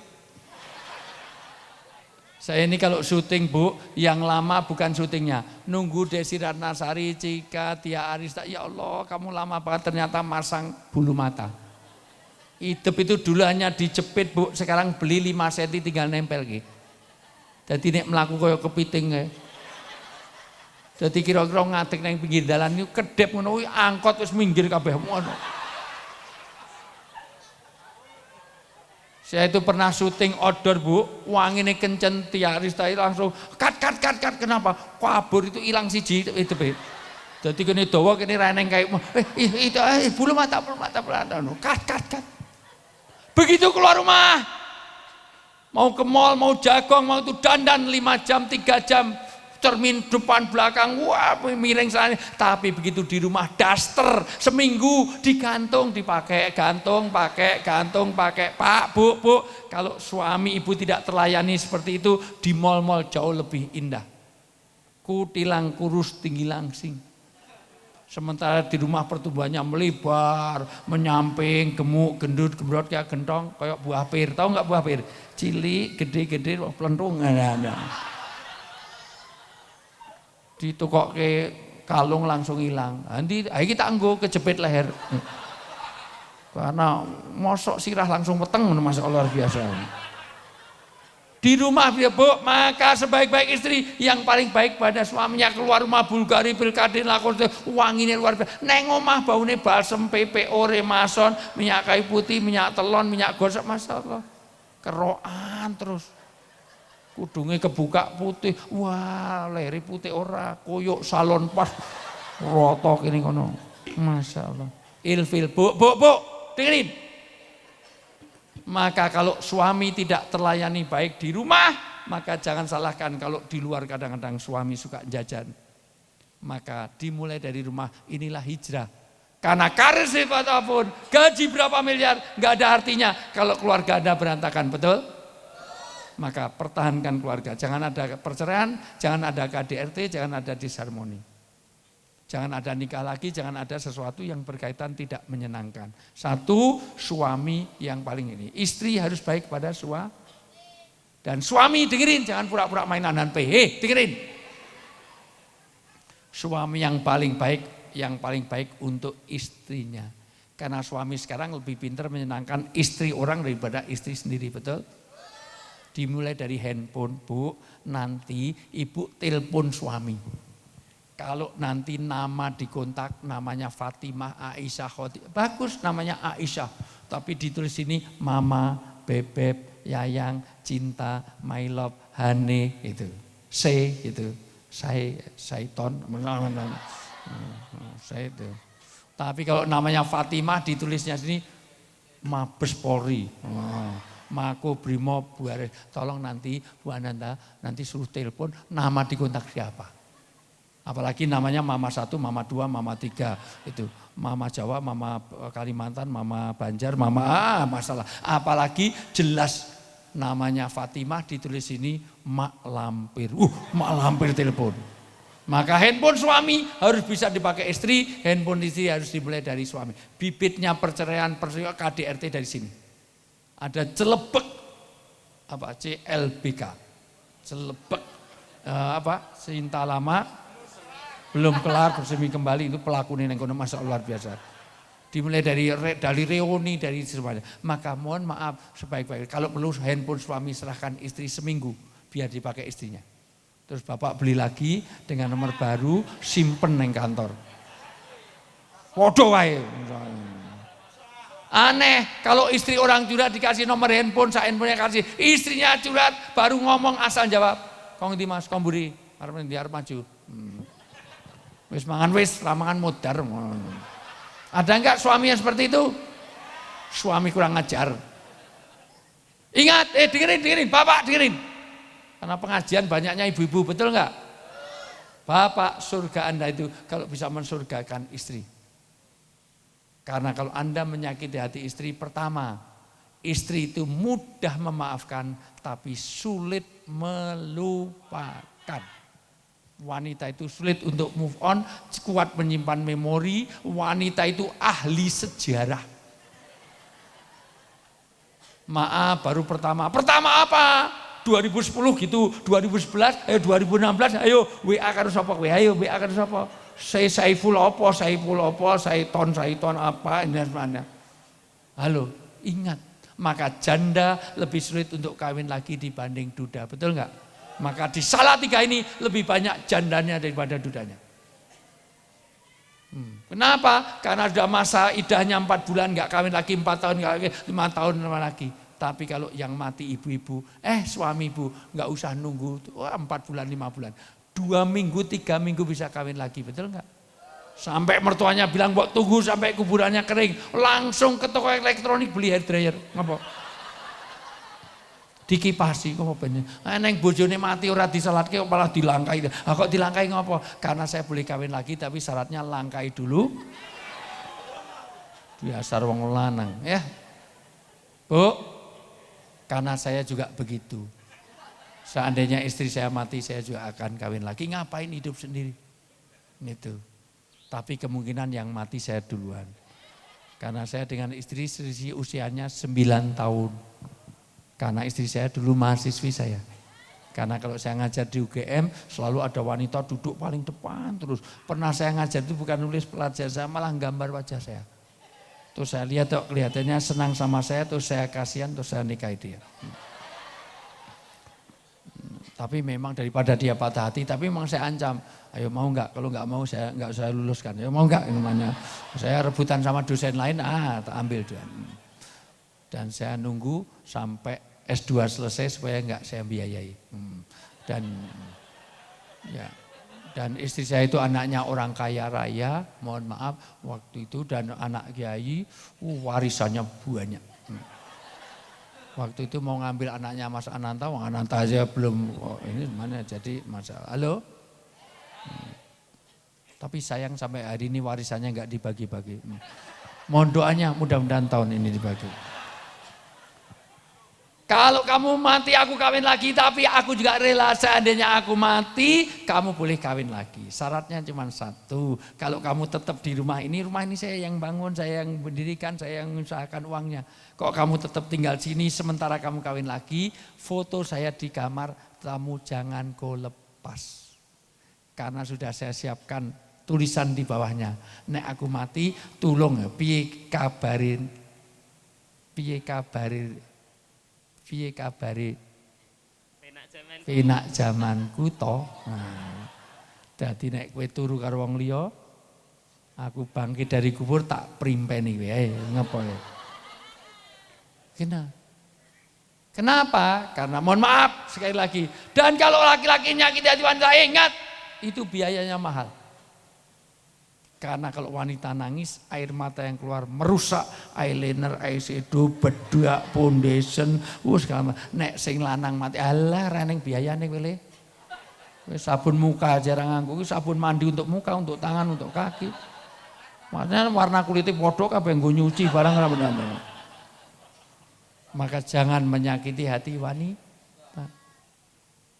Speaker 4: Saya ini kalau syuting, Bu, yang lama bukan syutingnya. Nunggu Desi Ratnasari, Cika, Tia Arista. Ya Allah, kamu lama banget ternyata masang bulu mata. Idep itu dulu hanya dijepit, Bu. Sekarang beli 5 cm tinggal nempel. Jadi nek melaku kaya kepiting. Jadi kira-kira ngatik nang pinggir dalan itu kedep ngono angkot wis minggir kabeh ngono. Saya itu pernah syuting outdoor, Bu, wangine kencen, Tia Arista langsung kat. Kenapa? Kabur itu hilang siji itu. Jadi kene dawa kene reneng kayak itu bulu mata kat. Begitu keluar rumah, mau ke mall, mau jagong, mau itu dandan 5 jam, 3 jam, cermin depan belakang, wah miring sana. Tapi begitu di rumah daster seminggu digantung, dipakai, gantung, pakai. Pak, Bu, kalau suami ibu tidak terlayani seperti itu, di mall-mall jauh lebih indah. Kutilang kurus tinggi langsing. Sementara di rumah pertumbuhannya melebar, menyamping, gemuk, gendut, gembrot kayak gentong, kayak buah pir. Tahu nggak buah pir? Cilik, gede, pelentung, ada. Ditukok ke kalung langsung hilang. Nanti ayo kita anggo kejepit leher. Karena mosok sirah langsung peteng, Masya Allah luar biasa. Di rumah dia, Bu, maka sebaik-baik istri yang paling baik pada suaminya. Keluar rumah Bulgari, Pilkadin, lakon, wanginya luar biasa. Neng omah baune balsem, PPO, Remason, minyak kayu putih, minyak telon, minyak gosok, Masya Allah. Keroan terus. Kudungnya kebuka putih, wah leri putih ora, koyok salon pas, rotok ini kono, Masya Allah. Ilfil, Bu, dengerin. Maka kalau suami tidak terlayani baik di rumah, maka jangan salahkan kalau di luar kadang-kadang suami suka jajan. Maka dimulai dari rumah, inilah hijrah. Karena karir sifat apapun, gaji berapa miliar, nggak ada artinya kalau keluarga Anda berantakan, betul? Maka pertahankan keluarga, jangan ada perceraian, jangan ada KDRT, jangan ada disharmoni. Jangan ada nikah lagi, jangan ada sesuatu yang berkaitan tidak menyenangkan. Satu, suami yang paling ini. Istri harus baik pada suami. Dan suami dengerin, jangan pura-pura mainan HP. Dengerin. Suami yang paling baik untuk istrinya. Karena suami sekarang lebih pintar menyenangkan istri orang daripada istri sendiri, betul? Dimulai dari handphone, Bu, nanti ibu telepon suami. Kalau nanti nama dikontak namanya Fatimah, Aisyah, Khotimah, bagus namanya Aisyah. Tapi ditulis sini Mama, Bebek, Yayang, Cinta, My Love, Hane, itu. Itu. Saiton, saya itu. Tapi kalau namanya Fatimah ditulisnya sini Mabes Polri. Mako Brimob, Bu Aris, tolong nanti Bu Ananda nanti suruh telepon nama dikontak siapa. Apalagi namanya mama 1, mama 2, mama 3 itu. Mama Jawa, mama Kalimantan, mama Banjar, mama masalah. Apalagi jelas namanya Fatimah ditulis ini Mak Lampir. Mak Lampir telepon. Maka handphone suami harus bisa dipakai istri, handphone istri harus dimulai dari suami. Bibitnya perceraian KDRT dari sini. Ada celebek apa CLBK. Celebek cinta lama belum kelar bersemi kembali, itu pelaku neneng kono, masa luar biasa. Dimulai dari reuni, dari semuanya. Maka mohon maaf sebaik-baik, kalau perlu handphone suami serahkan istri seminggu biar dipakai istrinya. Terus bapak beli lagi dengan nomor baru, simpen neng kantor. Podo wae. Aneh kalau istri orang curhat dikasih nomor handphone, saya handphonenya kasih, istrinya curhat baru ngomong asal jawab. Kong di mas, kong buri, arep maju. Wis mangan wis, ramangan modar. Ada enggak suami yang seperti itu? Suami kurang ajar. Ingat, dengerin, bapak dengerin. Karena pengajian banyaknya ibu-ibu, betul enggak? Bapak, surga Anda itu kalau bisa mensurgakan istri. Karena kalau Anda menyakiti hati istri, pertama, istri itu mudah memaafkan, tapi sulit melupakan. Wanita itu sulit untuk move on, kuat menyimpan memori, wanita itu ahli sejarah. Maaf, baru pertama apa? 2010 gitu, 2011, 2016, ayo WA karo sapa kowe, ayo WA karo sapa? Saya Saiful apa, Saiton apa, ini mana. Halo, ingat, maka janda lebih sulit untuk kawin lagi dibanding duda, betul enggak? Maka di Salatiga ini lebih banyak jandanya daripada dudanya. Kenapa? Karena sudah masa idahnya 4 bulan nggak kawin lagi, 4 tahun nggak kawin, 5 tahun lagi. Tapi kalau yang mati ibu-ibu, suami ibu nggak usah nunggu 4 bulan, 5 bulan. 2 minggu, 3 minggu bisa kawin lagi, betul nggak? Sampai mertuanya bilang, buat tunggu sampai kuburannya kering. Langsung ke toko elektronik beli hair dryer. Ngapa? Dikipasi kok bener. Neng bojone mati ora disalatke kok malah dilangkai. Kok dilangkai ngopo? Karena saya boleh kawin lagi tapi syaratnya langkai dulu. Biasa wong lanang ya. Bu, karena saya juga begitu. Seandainya istri saya mati saya juga akan kawin lagi. Ngapain hidup sendiri? Itu. Tapi kemungkinan yang mati saya duluan. Karena saya dengan istri selisih usianya 9 tahun. Karena istri saya dulu mahasiswi saya. Karena kalau saya ngajar di UGM selalu ada wanita duduk paling depan terus. Pernah saya ngajar itu bukan nulis pelajar saya, malah gambar wajah saya. Terus saya lihat kok kelihatannya senang sama saya, terus saya kasihan, terus saya nikahi dia. Tapi memang daripada dia patah hati, tapi memang saya ancam, ayo mau enggak? Kalau enggak mau saya enggak saya luluskan. Ya mau enggak namanya. Saya rebutan sama dosen lain, tak ambil dia. Dan saya nunggu sampai S2 selesai supaya enggak saya biayai. Dan istri saya itu anaknya orang kaya raya, mohon maaf waktu itu, dan anak kiai warisannya banyak. Waktu itu mau ngambil anaknya Mas Ananta, Ananta aja belum, ini mana jadi masalah. Halo? Tapi sayang sampai hari ini warisannya enggak dibagi-bagi. Mohon doanya mudah-mudahan tahun ini dibagi. Kalau kamu mati aku kawin lagi, tapi aku juga rela seandainya aku mati, kamu boleh kawin lagi. Syaratnya cuma satu, kalau kamu tetap di rumah ini saya yang bangun, saya yang mendirikan, saya yang mengusahakan uangnya. Kok kamu tetap tinggal sini sementara kamu kawin lagi, foto saya di kamar tamu jangan kau lepas. Karena sudah saya siapkan tulisan di bawahnya. Nek aku mati, tolong piye kabari penak jamanku to. Dadi nek kowe turu karo wong liya, aku bangkit dari kubur tak primpeni wae ngapa ya. Kenapa? Karena mohon maaf sekali lagi. Dan kalau laki-laki nyakiti hati wanita, ingat itu biayanya mahal. Karena kalau wanita nangis, air mata yang keluar merusak eyeliner, eyeshadow, bedak, foundation, segala. Nek sing lanang mati, alah reneng biayane kowe le. Sabun muka jarang nganggo, sabun mandi untuk muka, untuk tangan, untuk kaki. Makanya warna kulitnya podo kabeh nggo nyuci barang ora bener. Maka jangan menyakiti hati wanita.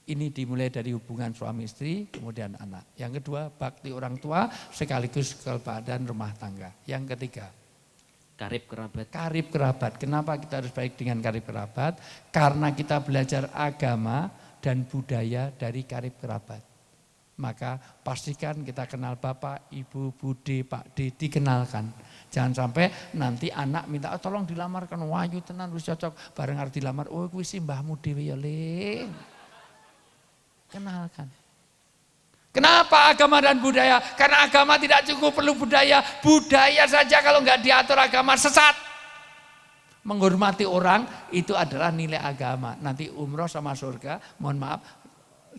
Speaker 4: Ini dimulai dari hubungan suami istri, kemudian anak. Yang kedua, bakti orang tua sekaligus kebahagiaan rumah tangga. Yang ketiga,
Speaker 3: Karib kerabat.
Speaker 4: karib kerabat. Kenapa kita harus baik dengan karib kerabat? Karena kita belajar agama dan budaya dari karib kerabat. Maka pastikan kita kenal bapak, ibu, bude, pak de, dikenalkan. Jangan sampai nanti anak minta tolong dilamarkan, wahyu tenan wis cocok, bareng arep dilamar, oh kuwi si mbahmu dhewe ya, Ling. Kenalkan. Kenapa agama dan budaya? Karena agama tidak cukup, perlu budaya. Budaya saja kalau nggak diatur agama sesat. Menghormati orang itu adalah nilai agama. Nanti umroh sama surga, mohon maaf,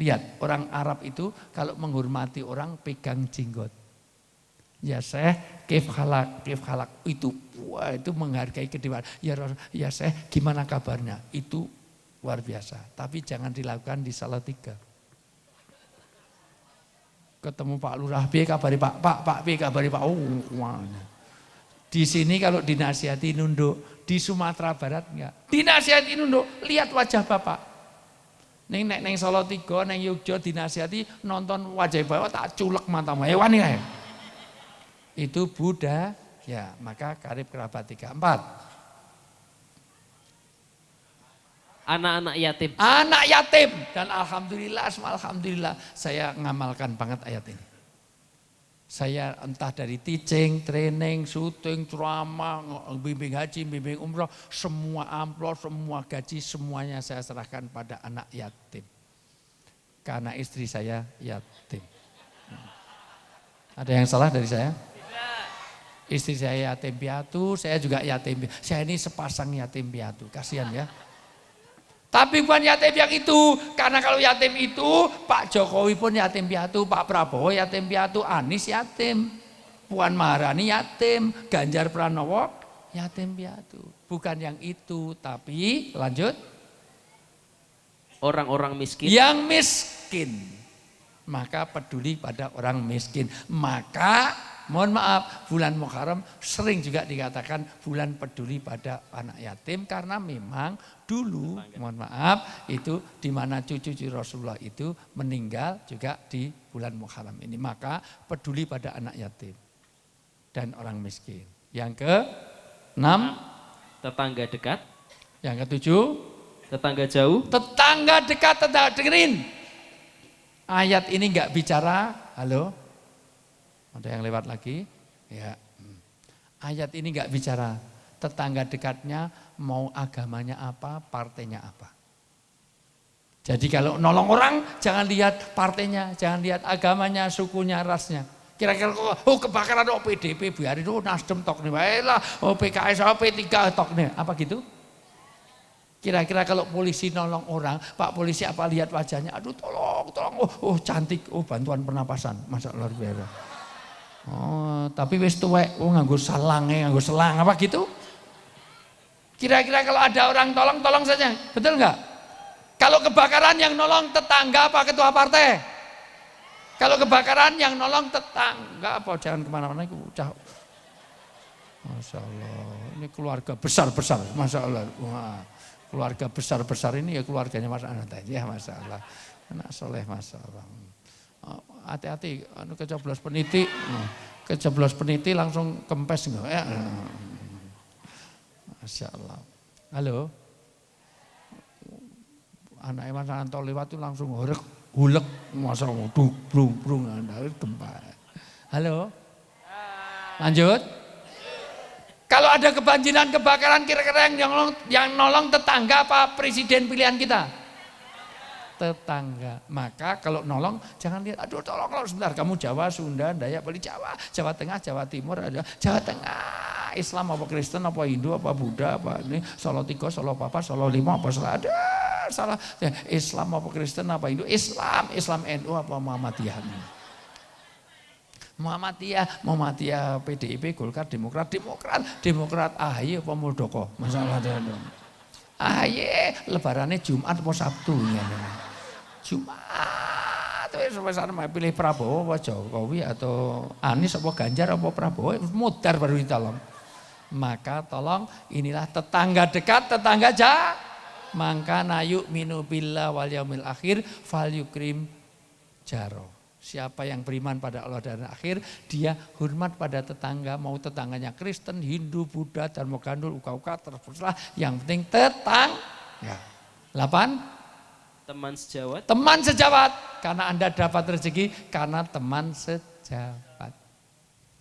Speaker 4: lihat orang Arab itu kalau menghormati orang pegang jenggot. Ya Syekh, kif halak itu, wah itu menghargai kedewasaan. Ya Syekh, gimana kabarnya? Itu luar biasa. Tapi jangan dilakukan di Salatiga. Ketemu Pak Lurah, piye kabari Pak piye kabari Pak. Oh, di sini kalau dinasihati nunduk, di Sumatera Barat enggak. Dinasihati nunduk, lihat wajah Bapak. Neng Salatiga, neng Yogyakarta dinasihati nonton wajah Bapak tak culek matamu. Wani kae. Itu budaya, ya, maka karib kerabat 3, 4.
Speaker 3: Anak-anak yatim.
Speaker 4: Anak yatim, dan alhamdulillah, alhamdulillah saya ngamalkan banget ayat ini. Saya entah dari teaching, training, syuting, ceramah, bimbing haji, bimbing umroh, semua amplop, semua gaji, semuanya saya serahkan pada anak yatim. Karena istri saya yatim. Ada yang salah dari saya? Istri saya yatim piatu, saya juga yatim piatu. Saya ini sepasang yatim piatu, kasihan ya. Tapi bukan yatim yang itu, karena kalau yatim itu Pak Jokowi pun yatim piatu, Pak Prabowo yatim piatu, Anies yatim, Puan Maharani yatim, Ganjar Pranowo yatim piatu. Bukan yang itu, tapi lanjut.
Speaker 3: Orang-orang miskin.
Speaker 4: Yang miskin, maka peduli pada orang miskin. Maka mohon maaf, bulan Muharram sering juga dikatakan bulan peduli pada anak yatim, karena memang dulu, mohon maaf, itu di mana cucu-cucu Rasulullah itu meninggal juga di bulan Muharram ini. Maka peduli pada anak yatim dan orang miskin. Yang ke-6,
Speaker 3: Tetangga dekat.
Speaker 4: yang ke-7,
Speaker 3: Tetangga jauh.
Speaker 4: tetangga dekat, tetangga dengerin. Ayat ini enggak bicara, halo? Ada yang lewat lagi? Ya. Ayat ini enggak bicara tetangga dekatnya mau agamanya apa, partainya apa. Jadi kalau nolong orang jangan lihat partainya, jangan lihat agamanya, sukunya, rasnya. Kira-kira oh kebakaran oh PDP biarin oh Nasdem tok nih, baiklah oh PKS oh P3 tok nih, apa gitu? Kira-kira kalau polisi nolong orang, Pak polisi apa lihat wajahnya, aduh tolong, oh cantik, oh bantuan pernapasan, masa luar biasa. Oh, tapi wis tuwek, oh nganggo selang apa gitu? Kira-kira kalau ada orang tolong saja, betul enggak? Kalau kebakaran yang nolong tetangga apa ketua partai? Kalau kebakaran yang nolong tetangga apa? Jangan kemana-mana, itu udah. Masya Allah, ini keluarga besar-besar, Masya Allah. Wah, keluarga besar-besar ini ya keluarganya Mas Anand ya, Masya Allah. Anak soleh, Masya Allah. Hati-hati, kecoblos peniti langsung kempes enggak ya? Masya Allah. Halo. Anaknya Mas Anto lewat itu langsung hulek, masa brung gempa. Halo. Lanjut. Kalau ada kebanjiran, kebakaran, kira-kira yang nolong tetangga apa presiden pilihan kita? Tetangga. Maka kalau nolong jangan lihat, aduh tolong sebentar, kamu Jawa, Sunda, Dayak, Bali, Jawa Tengah, Jawa Timur, ada Jawa Tengah. Islam apa Kristen apa Hindu apa Buddha apa ini Solo 3, Solo 4, Solo 5 apa ada salah Islam apa Kristen apa Hindu Islam NU apa Muhammadiyah PDIP Golkar Demokrat AHY apa Muldoko masalah AHY lebarannya Jumat apa Sabtu Jumat wis pilih Prabowo apa Jokowi atau Anies apa Ganjar apa Prabowo, mudar baru ditolong. Maka tolong inilah tetangga dekat, tetangga jauh. Maka nayuk minu billah wal yaumil akhir fal yukrim jaro. Siapa yang beriman pada Allah dan akhir, dia hormat pada tetangga, mau tetangganya Kristen, Hindu, Buddha, Dharma Gandul, uka-uka, terserah. Yang penting tetangga. 8.
Speaker 3: Teman sejawat.
Speaker 4: Teman sejawat, karena Anda dapat rezeki karena teman sejawat.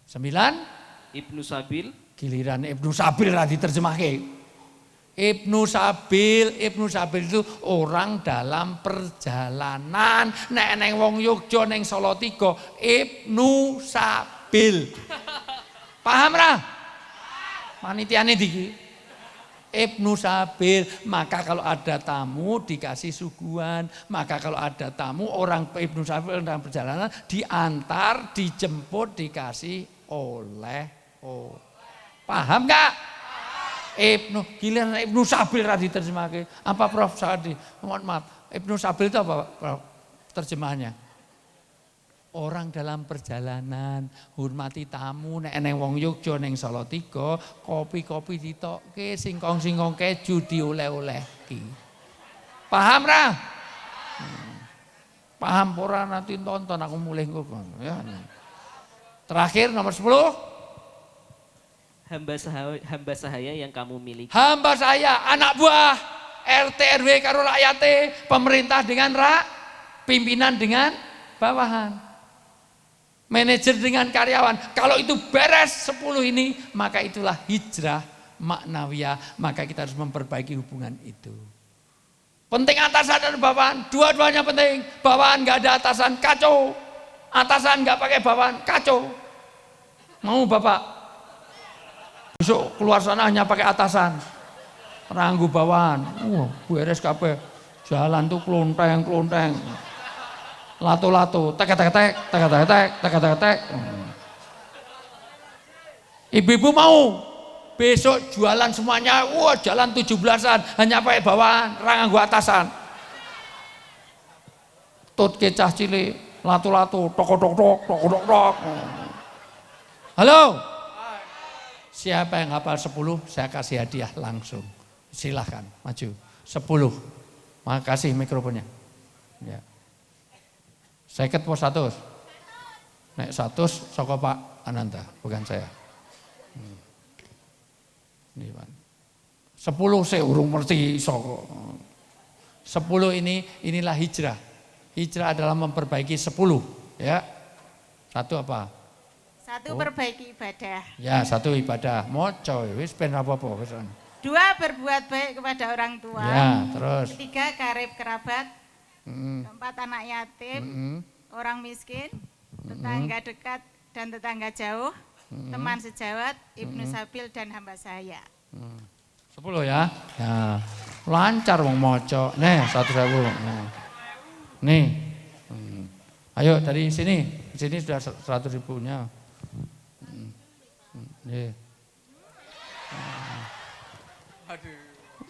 Speaker 4: 9.
Speaker 3: Ibnu Sabil.
Speaker 4: Giliran Ibnu Sabil ra diterjemahke. Ibnu Sabil itu orang dalam perjalanan. Nek neng wong Yogya neng Salatiga, Ibnu Sabil. Paham ra? Panitiane iki. Ibnu Sabil, maka kalau ada tamu dikasih suguhan, maka kalau ada tamu orang Ibnu Sabil dalam perjalanan diantar, dijemput, dikasih oleh. Paham enggak? Giliran Ibnu Sabil ra diterjemahke. Apa Prof Sadi? Mohon maaf. Ibnu Sabil itu apa Prof? Terjemahannya. Orang dalam perjalanan, hormati tamu, nek eneng wong Yogya ning Salatiga, kopi-kopi ditokke, singkong-singkong keju dioleh-olehki. Paham ra? Paham ora nanti tonton aku mulih engko ya. Terakhir nomor 10.
Speaker 3: Hamba sahaya yang kamu miliki.
Speaker 4: Hamba saya, anak buah, RT RW karo rakyate, pemerintah dengan pimpinan dengan bawahan. Manajer dengan karyawan. Kalau itu beres 10 ini, maka itulah hijrah maknawiyah, maka kita harus memperbaiki hubungan itu. Penting atasan dan bawahan, dua-duanya penting. Bawahan enggak ada atasan, kacau. Atasan enggak pakai bawahan, kacau. Mau Bapak? Besok keluar sana hanya pakai atasan, ranggu bawahan, beres kabeh, jalan tuh klonteng, lato-lato, tek. Ibu-ibu mau besok jualan semuanya, jalan 17-an hanya pakai bawahan, ranggu atasan, tut kecah cilik, lato-lato, tok. Halo. Siapa yang hafal 10, saya kasih hadiah langsung. Silahkan, maju. 10. Makasih mikrofonnya. Ya. Seket pos 100. Nek 100 saka Pak Ananta, bukan saya. Ini Pak. 10 saya urung ngerti saka. 10 inilah hijrah. Hijrah adalah memperbaiki 10, ya. 1 apa?
Speaker 5: 1 perbaiki ibadah.
Speaker 4: Ya, 1 ibadah. Moco wis ben apa-apa wis.
Speaker 5: 2 berbuat baik kepada orang tua.
Speaker 4: Ya, terus.
Speaker 5: 3 karib kerabat. 4 anak yatim, orang miskin, tetangga dekat dan tetangga jauh, teman sejawat, Ibnu Sabil dan hamba saya.
Speaker 4: 10 ya. Ya. Lancar wong moco. Nih, 1.000. Nih. Ayo dari sini. Sini sudah 100.000-nya. Nggih.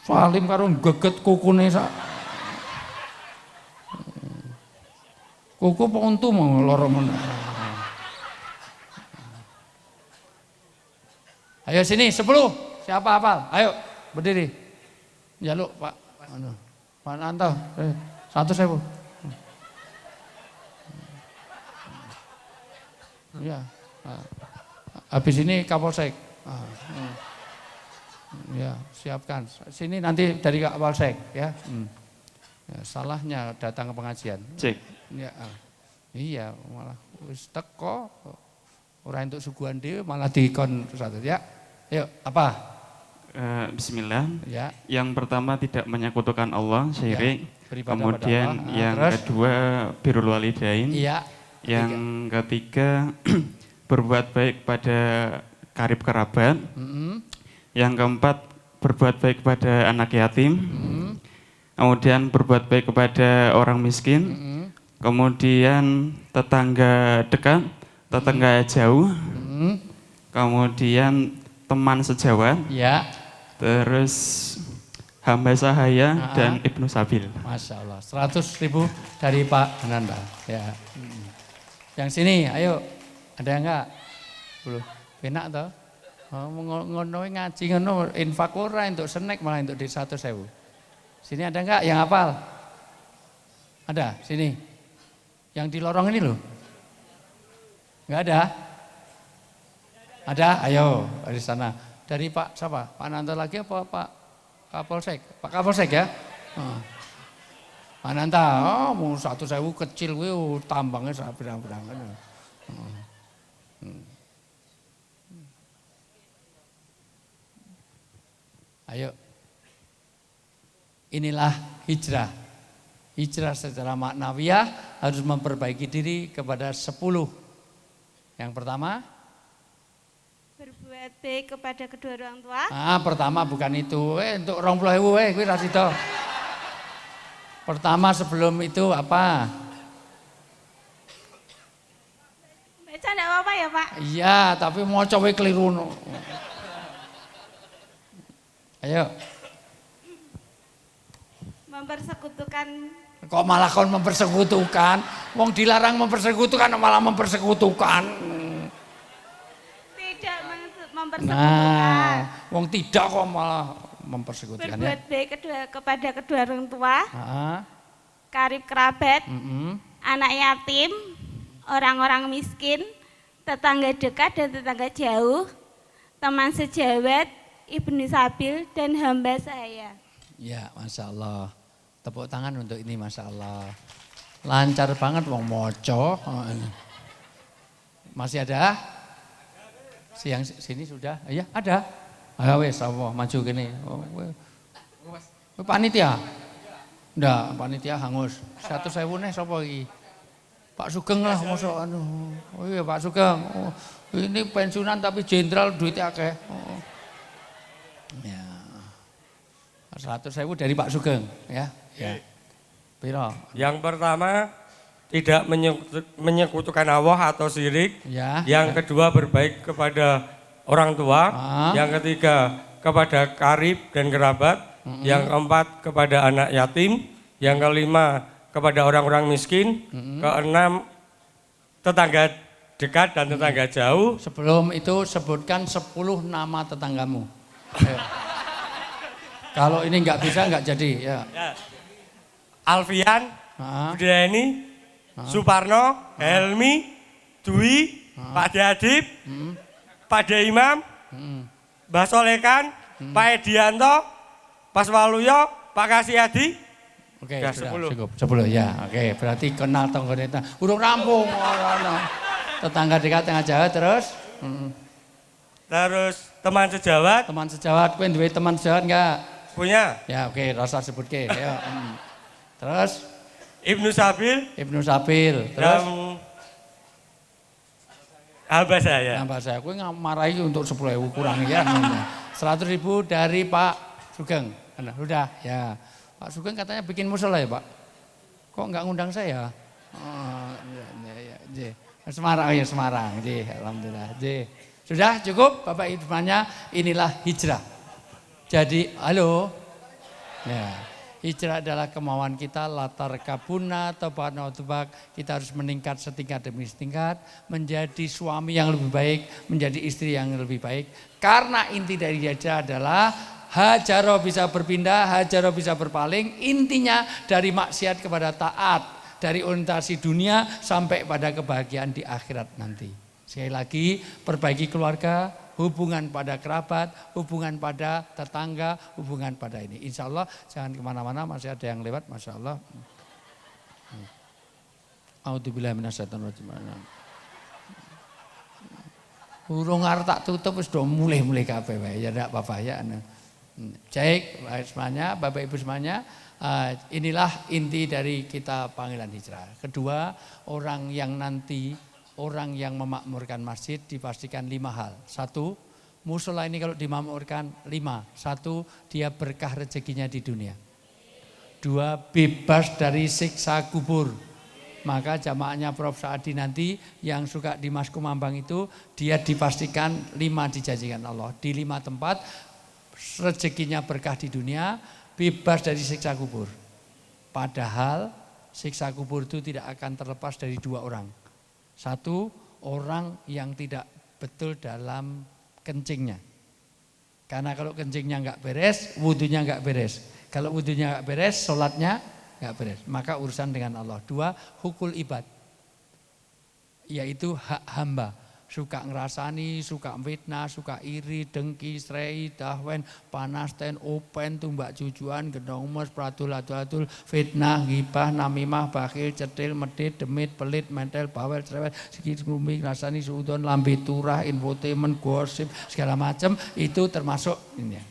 Speaker 4: Salim karo geget kukune sak. Kuku apa untu mau lara men. Ayo sini 10. Siapa hafal? Ayo berdiri. Jaluk Pak Pak Anto. 1.000. Ya. Habis ini Kapolsek. Ya, siapkan. Sini nanti dari Kapolsek ya. Ya, salahnya datang ke pengajian.
Speaker 6: Cek.
Speaker 4: Ya. Iya, malah wis teko. Ora entuk suguhan dhewe malah dikon satu ya. Yuk, apa?
Speaker 6: Bismillah.
Speaker 4: Ya.
Speaker 6: Yang pertama tidak menyekutukan Allah, syirik.
Speaker 4: Ya,
Speaker 6: kemudian
Speaker 4: Allah.
Speaker 6: Yang
Speaker 4: Terus?
Speaker 6: kedua birrul walidain.
Speaker 4: Iya.
Speaker 6: Yang ketiga berbuat baik pada karib kerabat. Yang keempat berbuat baik kepada anak yatim. Kemudian berbuat baik kepada orang miskin. Kemudian tetangga dekat, tetangga jauh. Kemudian teman sejawat.
Speaker 4: Ya.
Speaker 6: Terus Hamba Sahaya dan Ibnu Sabil.
Speaker 4: Masya Allah, 100.000 dari Pak Ananda. Ya. Yang sini, ayo. Ada yang enggak? Belum. Enak toh? Oh, ngono ngaji ngono infak ora untuk snack malah untuk di 100.000. Sini ada enggak yang hafal? Ada, sini. Yang di lorong ini loh. Enggak ada? Ada? Ayo dari sana. Dari Pak siapa? Pak Nanta lagi apa Pak Kapolsek? Pak Kapolsek ya? Pak Nanta, oh mau 100.000 kecil gue tambangnya berang-berang. Ayo. Inilah hijrah. Hijrah secara maknawiyah harus memperbaiki diri kepada 10. Yang pertama,
Speaker 7: berbuat baik kepada kedua orang tua.
Speaker 4: Pertama bukan itu. Untuk 20.000 kuwi ra sida. Pertama sebelum itu apa?
Speaker 7: Baca enggak apa-apa ya, Pak?
Speaker 4: Iya, tapi maca we keliru. Ayo.
Speaker 7: Mempersekutukan.
Speaker 4: Kok malah kon mempersekutukan? Wong dilarang mempersekutukan malah mempersekutukan.
Speaker 7: Tidak mempersekutukan.
Speaker 4: Nah, wong tidak kok malah mempersekutukan ya.
Speaker 7: Berbuat baik kepada kedua orang tua. Karib kerabat. Anak yatim, orang-orang miskin, tetangga dekat dan tetangga jauh, teman sejawat, Ibnu Sabil dan hamba saya. Ya, Masya Allah. Tepuk tangan untuk ini, Masya Allah. Lancar banget wong moco. Masih ada? Siang sini sudah? Iya, ada. Ayo wes, maju gini. Panitia? Ndak, panitia hangus. 100.000 nih sapa iki? Pak Sugeng lah mosok anu. Oh iya Pak Sugeng. Oh, ini pensiunan tapi jenderal duitnya akeh. Oh. Ya. 100.000 dari Pak Sugeng ya. Ya. Piro?
Speaker 8: Yang pertama tidak menyekutukan Allah atau syirik.
Speaker 4: Ya.
Speaker 8: Yang kedua berbaik kepada orang tua. Yang ketiga kepada karib dan kerabat. Yang keempat kepada anak yatim. Yang kelima kepada orang-orang miskin. Keenam tetangga dekat dan tetangga jauh.
Speaker 4: Sebelum itu sebutkan 10 nama tetanggamu. Ayo. Kalau ini nggak bisa nggak jadi ya.
Speaker 8: Alfian, Budayani, Suparno, Helmi, Dwi, Pak Dadip, Pak Imam, Mbah Solekan, Pak Edianto, Pak Waluyo, Pak Kasyadi.
Speaker 4: Oke, ya, sudah, cukup 10 ya. Oke, berarti kenal tonggoneta. Urung rampung. Tetangga dekat tengah Jawa terus.
Speaker 8: Terus teman sejawat.
Speaker 4: Teman sejawat, kowe duwe teman sejawat enggak?
Speaker 8: Punya.
Speaker 4: Ya, oke, rasa sebutke. Ayo. Terus
Speaker 8: Ibnu Sabil.
Speaker 4: Ibnu Sabil. Terus
Speaker 8: hamba saya.
Speaker 4: Hamba saya. Kowe marahi untuk 10.000 kurang ya. 100.000 dari Pak Sugeng. Nah, udah ya. Pak Sugeng katanya bikin musola ya, Pak. Kok enggak ngundang saya? Oh, ya. Semarang ya, Semarang. Alhamdulillah. Sudah cukup Bapak Ibu semuanya. Inilah hijrah. Jadi, halo. Ya. Hijrah adalah kemauan kita, latar kabuna atau tubak. Kita harus meningkat setingkat demi setingkat, menjadi suami yang lebih baik, menjadi istri yang lebih baik. Karena inti dari hijrah adalah hajaro bisa berpindah, hajaro bisa berpaling. Intinya dari maksiat kepada taat, dari orientasi dunia sampai pada kebahagiaan di akhirat nanti. Sekali lagi, perbaiki keluarga, hubungan pada kerabat, hubungan pada tetangga, hubungan pada ini. Insya Allah jangan kemana-mana, masih ada yang lewat, Masya Allah. A'udzubillahi minasyaitonir rajim. Urung arep tak tutup wis do mulih-mulih kabeh wae. Ya ndak apa-apa ya. Cek semuanya, Bapak Ibu semuanya, inilah inti dari kita panggilan hijrah. Kedua, orang yang memakmurkan masjid dipastikan 5 hal. 1, musola ini kalau dimakmurkan 5. 1, dia berkah rezekinya di dunia. 2, bebas dari siksa kubur. Maka jamaahnya Prof. Saadi nanti yang suka di Mas Kumambang itu, dia dipastikan 5 dijanjikan Allah. Di 5 tempat rezekinya berkah di dunia, bebas dari siksa kubur. Padahal siksa kubur itu tidak akan terlepas dari dua orang. Satu, orang yang tidak betul dalam kencingnya. Karena kalau kencingnya enggak beres, wudunya enggak beres. Kalau wudunya enggak beres, sholatnya enggak beres. Maka urusan dengan Allah. Dua, hukul ibad. Yaitu hak hamba. Suka ngerasani, suka fitnah, suka iri, dengki, srei, dahwen, panas, ten, open, tumbak cucuan, gendong emas, pratul, atul, fitnah, gibah, namimah, bakhil, cetil, medit, demit, pelit, mentel, bawel, cerewet, sikit, ngumik, ngerasani, suudon, lambe turah, infotainment, gosip, segala macam itu termasuk ini.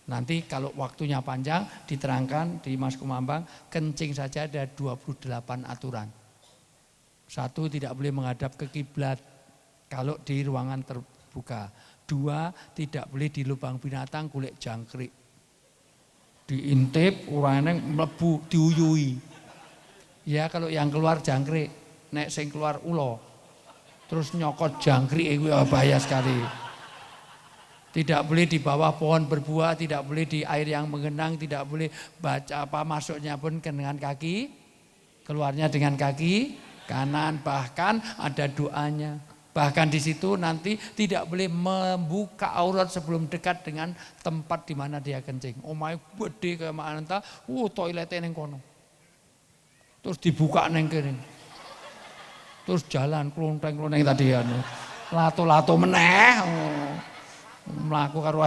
Speaker 4: Nanti kalau waktunya panjang diterangkan di Mas Kumambang, kencing saja ada 28 aturan. Satu, tidak boleh menghadap ke kiblat kalau di ruangan terbuka. Dua, tidak boleh di lubang binatang kulit jangkrik. Diintip, urane mlebu, diuyui. Ya kalau yang keluar jangkrik, nek sing keluar ulo. Terus nyokot jangkrik itu bahaya sekali. Tidak boleh di bawah pohon berbuah, tidak boleh di air yang mengenang, tidak boleh baca apa masuknya pun dengan kaki, keluarnya dengan kaki kanan, bahkan ada doanya. Bahkan di situ nanti tidak boleh membuka aurat sebelum dekat dengan tempat di mana dia kencing. Omahe gede kayak mana toiletnya neng kono. Terus dibuka neng kene. Terus jalan klonteng-klonteng tadi anu. Lato-lato meneh. Melaku karo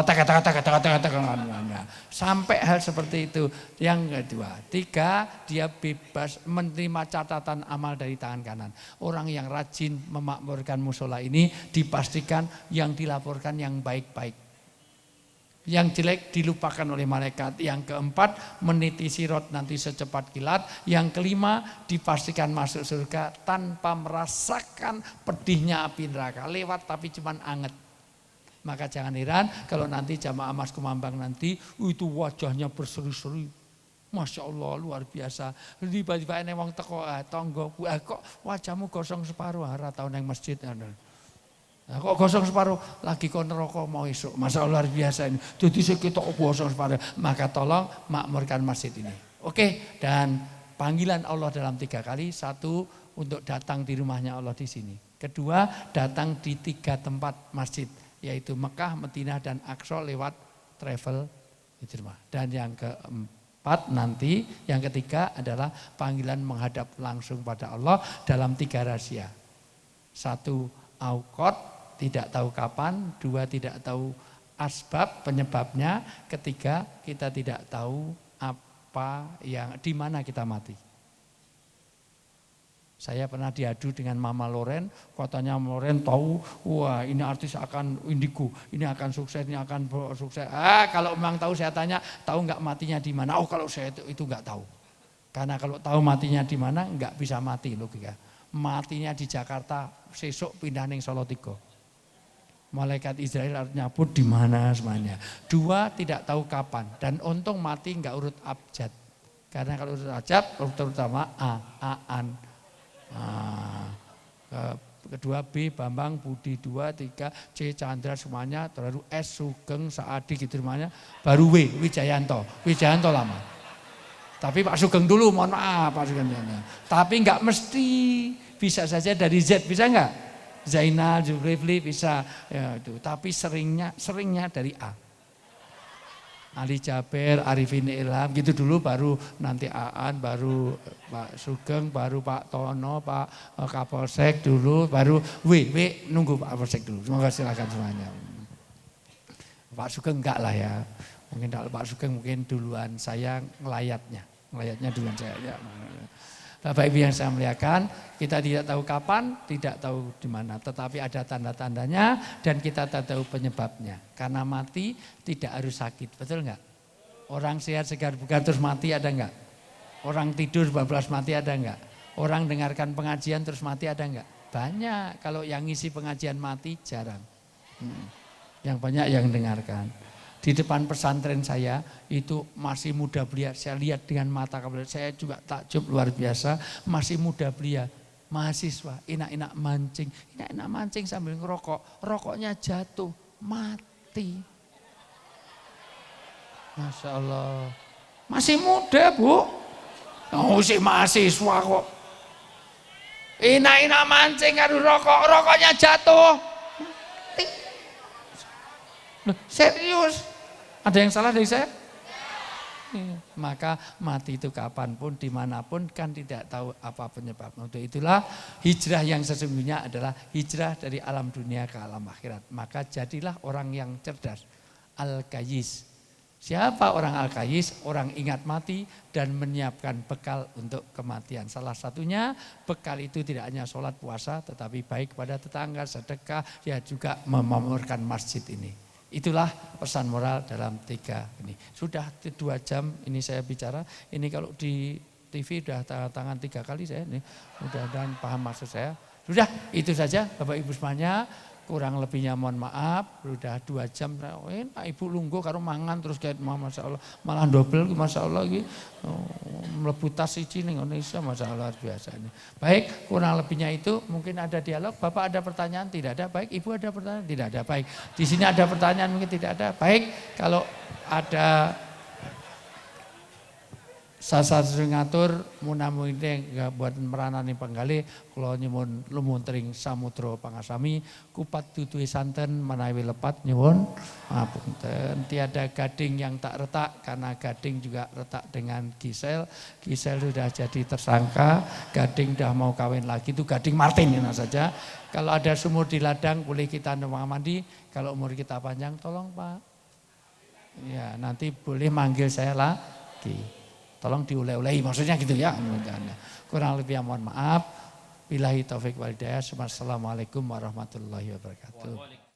Speaker 4: sampai hal seperti itu. Yang kedua, tiga, dia bebas menerima catatan amal dari tangan kanan. Orang yang rajin memakmurkan musola ini dipastikan yang dilaporkan yang baik-baik. Yang jelek dilupakan oleh malaikat. Yang keempat, meniti sirot nanti secepat kilat. Yang kelima, dipastikan masuk surga tanpa merasakan pedihnya api neraka. Lewat tapi cuman anget. Maka jangan heran kalau nanti jamaah Mas Kumambang nanti itu wajahnya berseri-seri. Masya Allah luar biasa. Tiba-tiba ini wong teko tonggo, kok wajahmu gosong separuh, ora tau nang masjid. Nah, kok gosong separuh lagi kon neraka mau esuk. Masya Allah luar biasa ini. Jadi sekitar gosong separuh. Maka tolong makmurkan masjid ini. Oke, dan panggilan Allah dalam 3 kali. Satu, untuk datang di rumahnya Allah di sini. Kedua, datang di 3 tempat masjid, yaitu Mekah, Madinah, dan Aqsa lewat travel. Dan yang keempat nanti, yang ketiga adalah panggilan menghadap langsung pada Allah dalam 3 rahasia. Satu, auqat, tidak tahu kapan. Dua, tidak tahu asbab, penyebabnya. Ketiga, kita tidak tahu apa yang di mana kita mati. Saya pernah diadu dengan Mama Loren, katanya Loren tahu, wah ini artis akan indigo, ini akan sukses, ini akan sukses. Kalau memang tahu saya tanya, tahu nggak matinya di mana? Oh kalau saya itu nggak tahu. Karena kalau tahu matinya di mana, nggak bisa mati logika. Matinya di Jakarta, sesuk pindah ning Solo 3. Malaikat Israel nyabut di mana semuanya. Dua, tidak tahu kapan. Dan untung mati nggak urut abjad. Karena kalau urut abjad, terutama aan. Kedua B, Bambang, Budi 2, 3, C, Chandra semuanya, terlalu S, Sugeng, Saadi gitu semuanya, baru W, Wijayanto lama. Tapi Pak Sugeng dulu, mohon maaf Pak Sugeng. Tapi enggak mesti, bisa saja dari Z, bisa enggak? Zainal, Zulkifli bisa, ya, itu. Tapi seringnya dari A. Ali Jaber, Arifin Ilham gitu dulu, baru nanti Aan, baru Pak Sugeng, baru Pak Tono, Pak Kapolsek dulu, baru W nunggu Pak Kapolsek dulu. Semoga silakan semuanya. Pak Sugeng enggak lah ya, mungkin kalau Pak Sugeng mungkin duluan saya ngelayatnya duluan saya. Ya. Bapak Ibu yang saya muliakan, kita tidak tahu kapan, tidak tahu di mana, tetapi ada tanda-tandanya dan kita tahu penyebabnya. Karena mati tidak harus sakit, betul enggak? Orang sehat segar bugar terus mati ada enggak? Orang tidur bablas mati ada enggak? Orang dengarkan pengajian terus mati ada enggak? Banyak. Kalau yang ngisi pengajian mati jarang. Yang banyak yang dengarkan. Di depan pesantren saya itu masih muda belia. Saya lihat dengan mata kepala saya juga takjub luar biasa. Masih muda belia, mahasiswa, enak-enak mancing sambil ngerokok. Rokoknya jatuh, mati. Masya Allah. Masih muda, Bu. Oh, si mahasiswa kok. Ina mancing karo rokoknya jatuh. Loh, serius. Ada yang salah dari saya? Maka mati itu kapanpun, dimanapun kan tidak tahu apa penyebabnya. Untuk itulah hijrah yang sesungguhnya adalah hijrah dari alam dunia ke alam akhirat. Maka jadilah orang yang cerdas, al-kayis. Siapa orang al-kayis? Orang ingat mati dan menyiapkan bekal untuk kematian. Salah satunya bekal itu tidak hanya sholat puasa, tetapi baik kepada tetangga, sedekah, ya juga memakmurkan masjid ini. Itulah pesan moral dalam 3 ini. Sudah 2 jam ini saya bicara. Ini kalau di TV sudah tangan 3 kali saya ini. Mudah-mudahan paham maksud saya. Sudah itu saja Bapak Ibu semuanya. Kurang lebihnya mohon maaf. Sudah 2 jam. Enak Ibu lungguh karo mangan terus kayak Masya Allah. Malah double Masya Allah. Melebu tas siji ning Indonesia Masya Allah biasa ini. Baik, kurang lebihnya itu mungkin ada dialog. Bapak ada pertanyaan? Tidak ada. Baik, Ibu ada pertanyaan? Tidak ada. Baik, di sini ada pertanyaan mungkin tidak ada. Baik, kalau ada sasar ngatur munamuinte buat meranani penggali kula nyuwun lumuntring samudra pangasami kupat duduhe santen menawi lepat nyuwun ngapunten. Tiada gading yang tak retak karena gading juga retak dengan Gisel. Gisel sudah jadi tersangka, gading sudah mau kawin lagi, itu gading Martin ya saja. Kalau ada sumur di ladang boleh kita numpang mandi, kalau umur kita panjang tolong Pak. Ya, nanti boleh manggil saya lagi. Tolong diuleh-ulehi, maksudnya gitu ya. Kurang lebih mohon maaf. Billahi taufik wal hidayah. Wassalamualaikum warahmatullahi wabarakatuh.